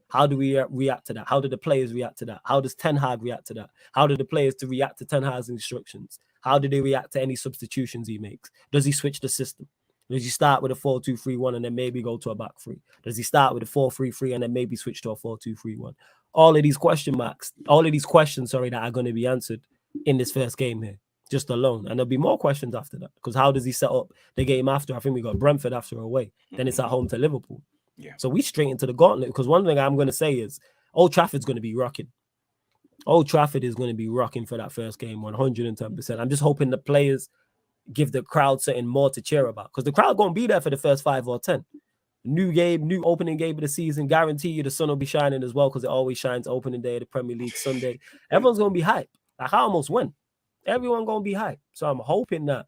How do we react to that? How do the players react to that? How does Ten Hag react to that? How do the players to react to Ten Hag's instructions? How do they react to any substitutions he makes? Does he switch the system? Does he start with a 4-2-3-1 and then maybe go to a back three? Does he start with a 4-3-3 and then maybe switch to a 4-2-3-1? All of these questions that are going to be answered in this first game here, just alone. And there'll be more questions after that. Because how does he set up the game after? I think we got Brentford after away. Then it's at home to Liverpool. Yeah. So we straight into the gauntlet. Because one thing I'm going to say is Old Trafford's going to be rocking. Old Trafford is going to be rocking for that first game, 110%. I'm just hoping the players give the crowd something more to cheer about. Because the crowd going to be there for the first 5 or 10. New game, new opening game of the season. Guarantee you the sun will be shining as well because it always shines opening day of the Premier League Sunday. Everyone's going to be hyped. Like I almost win. Everyone going to be hyped. So I'm hoping that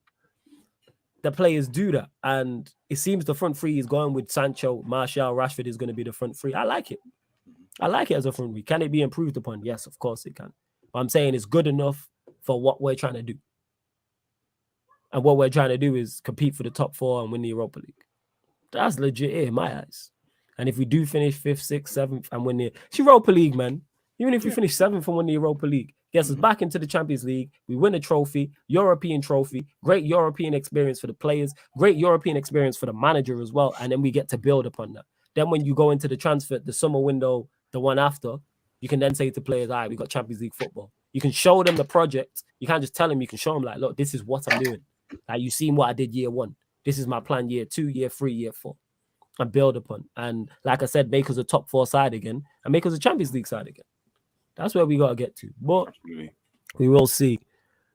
the players do that. And it seems the front three is going with Sancho, Martial, Rashford is going to be the front three. I like it. I like it as a front three. Can it be improved upon? Yes, of course it can. But I'm saying it's good enough for what we're trying to do. And what we're trying to do is compete for the top 4 and win the Europa League. That's legit in my eyes. And if we do finish 5th, 6th, 7th and win the Europa League, man, even if we finish 7th and win the Europa League, gets us back into the Champions League, we win a trophy, European trophy, great European experience for the players, great European experience for the manager as well, and then we get to build upon that. Then when you go into the summer window, the one after, you can then say to players, all right, we got Champions League football. You can show them the project. You can't just tell them, you can show them like, look, this is what I'm doing. Like you've seen what I did year 1. This is my plan year 2, year 3, year 4. And build upon. And like I said, make us a top 4 side again and make us a Champions League side again. That's where we got to get to. But we will see.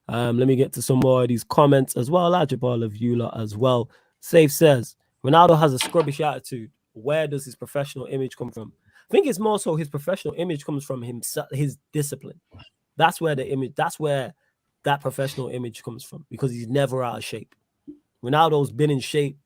Let me get to some more of these comments as well. Large ball of you lot as well. Safe says, Ronaldo has a scrubbish attitude. Where does his professional image come from? I think it's more so his professional image comes from himself, his discipline. That's where that professional image comes from because he's never out of shape. Ronaldo's been in shape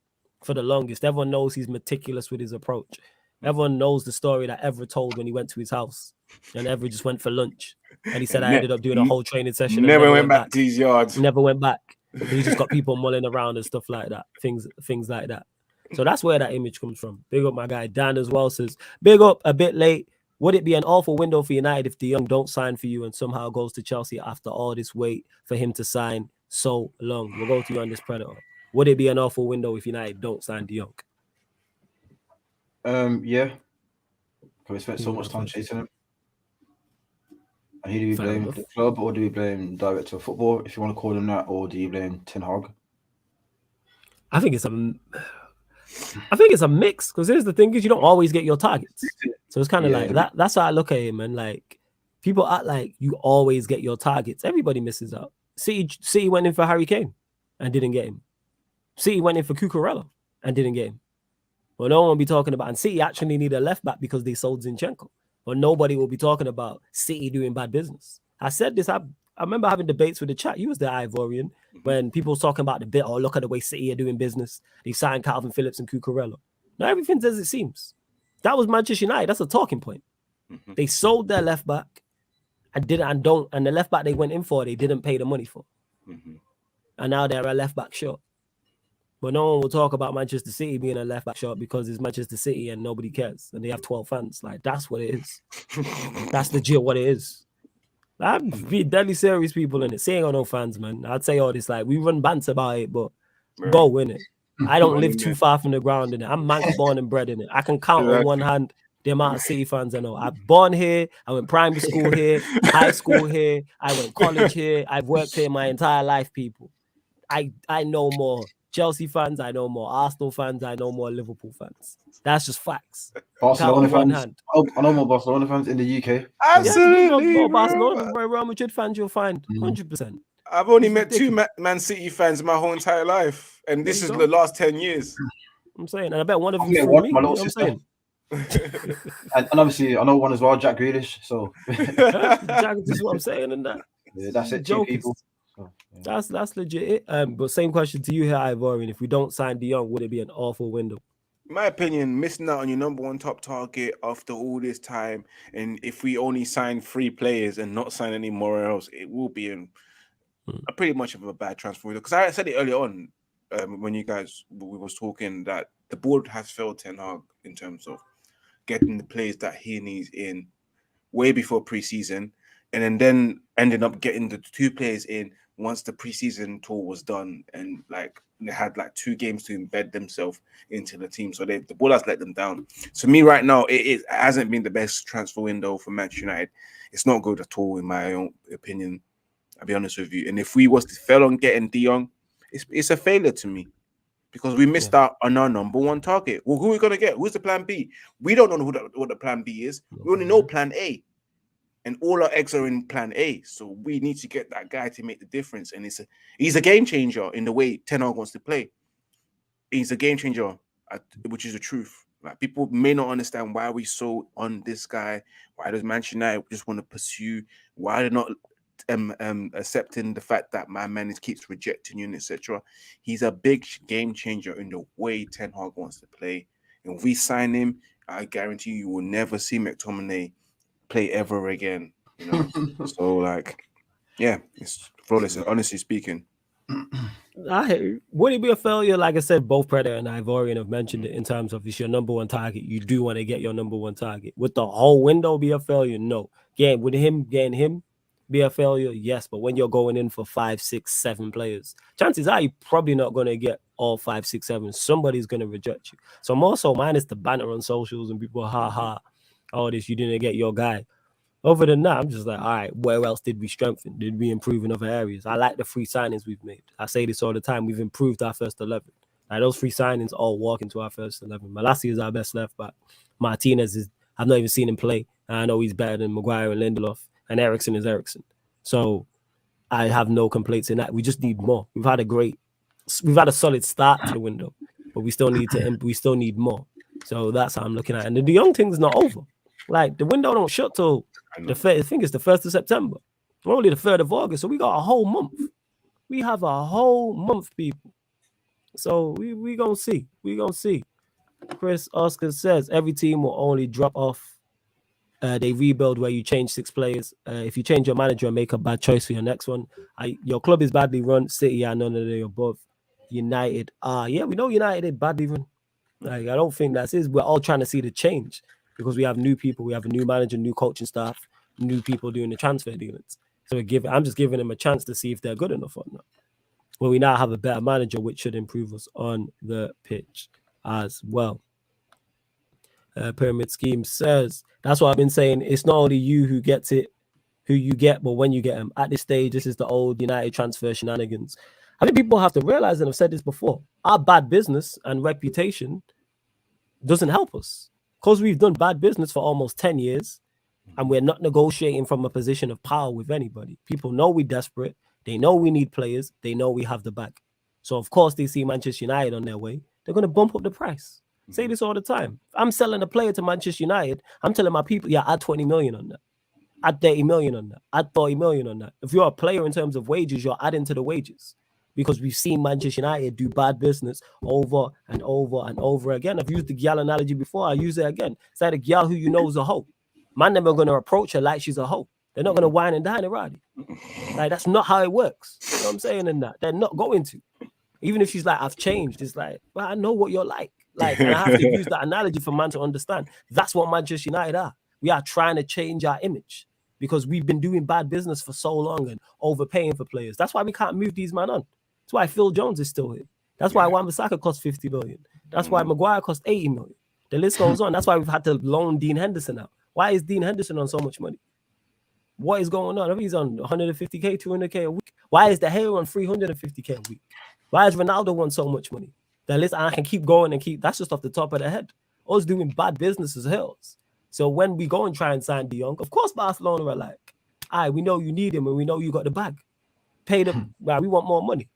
for the longest. Everyone knows he's meticulous with his approach. Everyone knows the story that Evra told when he went to his house and Evra just went for lunch. And he said, I ended up doing a whole training session. Never went back to his yards. Never went back. He just got people mulling around and stuff like that. Things like that. So that's where that image comes from. Big up my guy Dan as well says, big up a bit late. Would it be an awful window for United if De Jong don't sign for you and somehow goes to Chelsea after all this wait for him to sign so long? We'll go to you on this Predator. Would it be an awful window if United don't sign De Jong? Yeah. Because we spent so much time chasing him. And who do we Fair blame? enough. The club, or do we blame director of football, if you want to call him that, or do you blame Ten Hag? I think it's a mix, because here's the thing: is you don't always get your targets. So it's kind of like that. That's how I look at him, and like people act like you always get your targets. Everybody misses out. City went in for Harry Kane and didn't get him. City went in for Cucurella and didn't get him. Well, no one will be talking about, and City actually need a left back because they sold Zinchenko. But nobody will be talking about City doing bad business. I said this. I remember having debates with the chat. You was the Ivorian when people was talking about the bit. Oh, look at the way City are doing business. They signed Calvin Phillips and Cucurella. Now everything's as it seems. That was Manchester United. That's a talking point. They sold their left back and the left back they went in for, they didn't pay the money for. And now they're a left back short. But no one will talk about Manchester City being a left back short because it's Manchester City and nobody cares. And they have 12 fans. Like, that's what it is. That's legit what it is. I'd be deadly serious people in it. Saying got no fans, man. I'd say all this, like, we run bands about it, but go win it. I don't live too far from the ground in it. I'm Manx born and bred in it. I can count on one hand the amount of City fans I know. I'm born here. I went primary school here, high school here. I went college here. I've worked here my entire life, people. I know more Chelsea fans, I know more Arsenal fans, I know more Liverpool fans. That's just facts. Barcelona fans. I know more Barcelona fans in the UK. Absolutely. More Barcelona, Real Madrid fans you'll find 100%. I've only met two Man City fans my whole entire life, and this is the last 10 years. I'm saying, and I bet one of them is for me. My little sister. and obviously, I know one as well, Jack Grealish. So Jack, this is what I'm saying, and that. Yeah, that's it. Two people. So, yeah. That's legit. But same question to you here, Ivorian. If we don't sign De Jong, would it be an awful window? In my opinion, missing out on your number one top target after all this time, and if we only sign 3 players and not sign any more else, it will be a pretty much of a bad transfer window. Because I said it earlier on when we was talking that the board has failed Ten Hag in terms of getting the players that he needs in way before preseason, and then ended up getting the 2 players in once the preseason tour was done, and like they had like 2 games to embed themselves into the team. So the board has let them down. So me right now, it hasn't been the best transfer window for Manchester United. It's not good at all in my own opinion. I'll be honest with you. And if we was to fail on getting De Jong, it's a failure to me. Because we missed out on our number one target. Well, who are we going to get? Who's the plan B? We don't know what the plan B is. We only know plan A. And all our eggs are in plan A. So we need to get that guy to make the difference. And he's a game changer in the way Ten Hag wants to play. He's a game changer, which is the truth. Like, people may not understand why we so on this guy. Why does Manchester United just want to pursue? Why they're not accepting the fact that my man keeps rejecting you, etc. He's a big game changer in the way Ten Hag wants to play. And if we sign him, I guarantee you will never see McTominay play ever again. You know? So, like, yeah, it's flawless. Honestly speaking, would it be a failure? Like I said, both Predator and Ivorian have mentioned it in terms of it's your number one target. You do want to get your number one target. Would the whole window be a failure? No. Again, would getting him be a failure? Yes. But when you're going in for 5, 6, 7 players, chances are you're probably not going to get all 5, 6, 7. Somebody's going to reject you. So more so, minus the banter on socials and people, all this, you didn't get your guy. Other than that, I'm just like, all right, where else did we strengthen? Did we improve in other areas? I like the 3 signings we've made. I say this all the time. We've improved our first 11. Like, those 3 signings all walk into our first 11. Malassi is our best left back. Martinez I've not even seen him play. I know he's better than Maguire and Lindelof. And Eriksen is Eriksen. So I have no complaints in that. We just need more. We've had a solid start to the window, but we still need more. So that's how I'm looking at it. And the De Jong thing's not over. Like, the window don't shut till I think it's the 1st of September. We're only the 3rd of August, so we got a whole month. We have a whole month, people. So we gonna see. We gonna see. Chris Oscar says every team will only drop off. They rebuild where you change 6 players. If you change your manager and make a bad choice for your next one, your club is badly run. City are none of the above. United, yeah, we know United is badly run. Like, I don't think that's it. We're all trying to see the change because we have new people. We have a new manager, new coaching staff, new people doing the transfer dealings. So I'm just giving them a chance to see if they're good enough or not. Well, we now have a better manager, which should improve us on the pitch as well. Pyramid Scheme says, that's what I've been saying. It's not only you who gets it, who you get, but when you get them. At this stage, this is the old United transfer shenanigans. I think people have to realize, and I've said this before, our bad business and reputation doesn't help us because we've done bad business for almost 10 years and we're not negotiating from a position of power with anybody. People know we're desperate. They know we need players. They know we have the bag. So, of course, they see Manchester United on their way. They're going to bump up the price. Say this all the time. If I'm selling a player to Manchester United, I'm telling my people, yeah, add 20 million on that. Add 30 million on that. Add 40 million on that. If you're a player in terms of wages, you're adding to the wages. Because we've seen Manchester United do bad business over and over and over again. I've used the Gyal analogy before. I use it again. It's like a Gyal who you know is a hoe. Man, them are going to approach her like she's a hoe. They're not going to whine and dine around it. Like, that's not how it works. You know what I'm saying? And that they're not going to. Even if she's like, I've changed. It's like, well, I know what you're like. Like, and I have to use that analogy for man to understand. That's what Manchester United are. We are trying to change our image because we've been doing bad business for so long and overpaying for players. That's why we can't move these men on. That's why Phil Jones is still here. That's why Wan-Bissaka cost 50 million. That's why Maguire cost 80 million. The list goes on. That's why we've had to loan Dean Henderson out. Why is Dean Henderson on so much money? What is going on? I mean, he's on 150k, 200k a week. Why is the Hale on 350k a week? Why is Ronaldo on so much money? The list, I can keep going and keep. That's just off the top of the head. Us doing bad business as hills. So when we go and try and sign De Jong, of course Barcelona are like, all right, we know you need him and we know you got the bag. Pay them. Right, we want more money.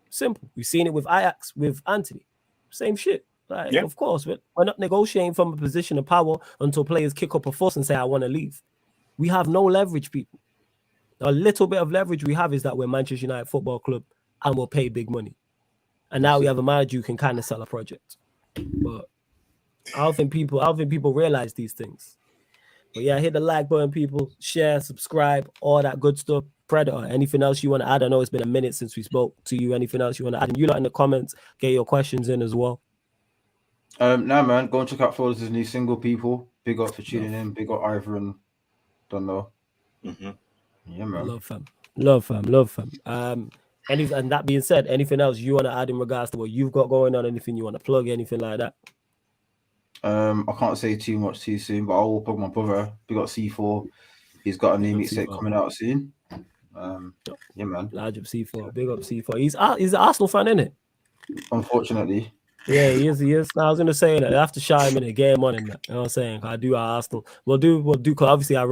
Simple. We've seen it with Ajax, with Anthony. Same shit. Like, of course, we're not negotiating from a position of power until players kick up a fuss and say, I want to leave. We have no leverage, people. A little bit of leverage we have is that we're Manchester United Football Club and we'll pay big money. And now we have a manager who can kind of sell a project. But I don't think people realize these things. But yeah, hit the like button, people. Share, subscribe, all that good stuff. Predator, anything else you want to add? I know it's been a minute since we spoke to you. Anything else you want to add? And you lot in the comments, get your questions in as well. Nah, man, go and check out Flawless' new single, people. Big up for tuning in. Big up Ivor and don't know. Yeah, man. Love fam. And that being said, anything else you want to add in regards to what you've got going on? Anything you want to plug? Anything like that? I can't say too much too soon, but I will plug my brother. Big up C4. He's got a new mixtape coming out soon. Yeah, man. Large up C4. Big up C4. He's an Arsenal fan, isn't it? Unfortunately. Yeah, he is. Now, I was gonna say that I have to shout him in a game on him. You know what I'm saying? I do our Arsenal. We'll do. Cause obviously I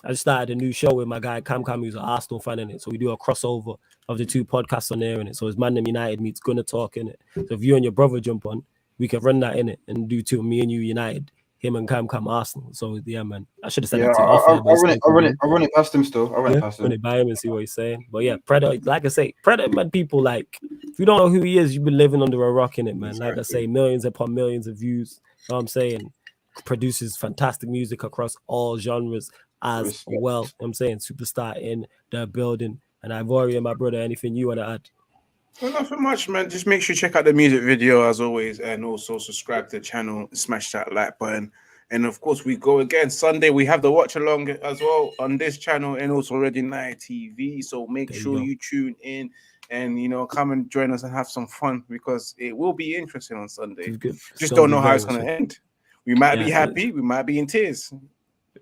just started a new show with my guy Cam, who's an Arsenal fan in it. So we do a crossover of the two podcasts on there in it. So it's ManDem United meets Gonna Talk in it. So if you and your brother jump on, we can run that in it and do two, me and you United, him and Cam Arsenal. So yeah, man. I should have said that to you. I'll run it past him still. I'll run it past him. Run it by him and see what he's saying. But yeah, Predator, like I say, Predator, man, people like, if you don't know who he is, you've been living under a rock in it, man. Like I say, millions upon millions of views. You know what I'm saying? Produces fantastic music across all genres as well. You know what I'm saying? Superstar in the building. And Ivorian and my brother, anything you want to add? Well, nothing much, man. Just make sure you check out the music video as always, and also subscribe to the channel, smash that like button. And of course, we go again Sunday. We have the watch along as well on this channel and also Red United TV. So make sure you tune in and come and join us and have some fun because it will be interesting on Sunday. Just don't know how it's going to end. We might be happy, we might be in tears.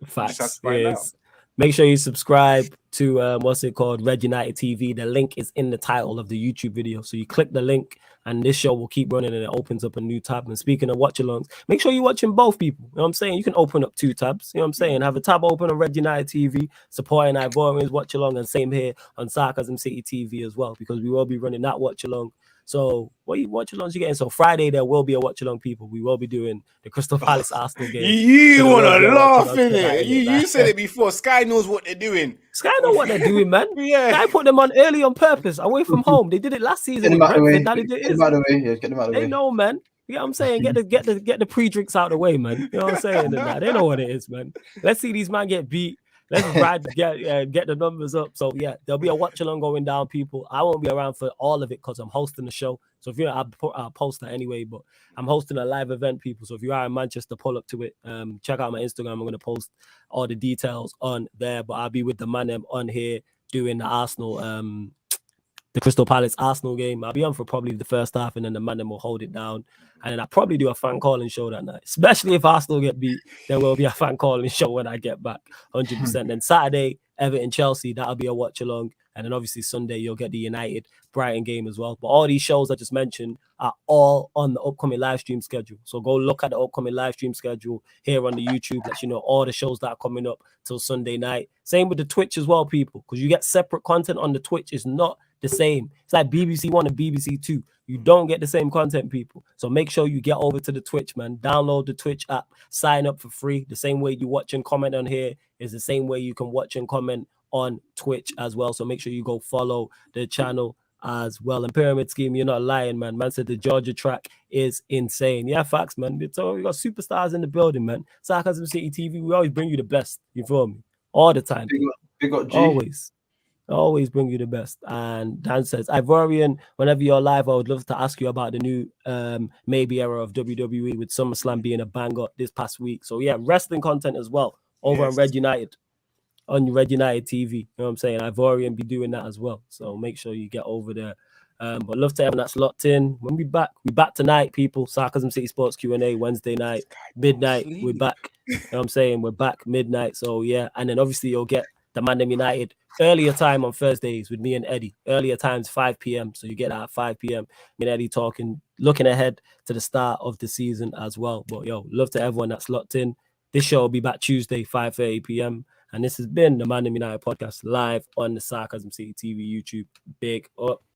Facts. Yes. Make sure you subscribe to what's it called, Red United TV. The link is in the title of the YouTube video. So you click the link and this show will keep running and it opens up a new tab. And speaking of watch-alongs, make sure you're watching both people. You know what I'm saying? You can open up two tabs. You know what I'm saying? Have a tab open on Red United TV, supporting Ivorians watch-along, and same here on Sarcasm City TV as well, because we will be running that watch-along. So what watch-alongs you getting? So Friday there will be a watch-along, people. We will be doing the Crystal Palace Arsenal game. You want to laugh, innit? You said it before. Sky knows what they're doing. Sky know what they're doing, man. Yeah. Sky put them on early on purpose, away from home. They did it last season. Get them out of the way. They know, man. You know what I'm saying? Get the pre-drinks out of the way, man. You know what I'm saying? They know what it is, man. Let's see these man get beat. Let's get the numbers up. So yeah, there'll be a watch along going down, people. I won't be around for all of it because I'm hosting the show. So if you're, I'll post that anyway. But I'm hosting a live event, people. So if you are in Manchester, pull up to it. Check out my Instagram. I'm going to post all the details on there. But I'll be with the ManDem on here doing the Arsenal, the Crystal Palace Arsenal game. I'll be on for probably the first half, and then the ManDem will hold it down. And then I'll probably do a fan calling show that night. Especially if Arsenal get beat, there will be a fan calling show when I get back, 100%. Then Saturday, Everton Chelsea, that'll be a watch along. And then obviously Sunday, you'll get the United Brighton game as well. But all these shows I just mentioned are all on the upcoming live stream schedule. So go look at the upcoming live stream schedule here on the YouTube. Let you know all the shows that are coming up till Sunday night. Same with the Twitch as well, people, because you get separate content on the Twitch. It's not the same. It's like BBC One and BBC Two. You don't get the same content, people. So make sure you get over to the Twitch, man. Download the Twitch app. Sign up for free. The same way you watch and comment on here is the same way you can watch and comment on Twitch as well. So make sure you go follow the channel as well. And Pyramid Scheme, you're not lying, man. Man said the Georgia track is insane. Yeah, facts, man. So we got superstars in the building, man. Sarcasm City TV, we always bring you the best. You feel me? All the time. Big up G. Always bring you the best. And Dan says, Ivorian, whenever you're live, I would love to ask you about the new maybe era of WWE with SummerSlam being a banger this past week. So yeah, wrestling content as well over on Red United. On Red United TV, you know what I'm saying? Ivorian be doing that as well. So make sure you get over there. But love to everyone that's locked in. When we back tonight, people. Sarcasm City Sports Q&A Wednesday night, midnight. We're back. You know what I'm saying? We're back midnight. So yeah, and then obviously you'll get the ManDem United earlier time on Thursdays with me and Eddie. Earlier times 5 p.m. So you get that at 5 p.m. Me and Eddie talking, looking ahead to the start of the season as well. But yo, love to everyone that's locked in. This show will be back Tuesday, 5:30 p.m. And this has been the ManDem United podcast live on the Sarcasm City TV YouTube. Big up.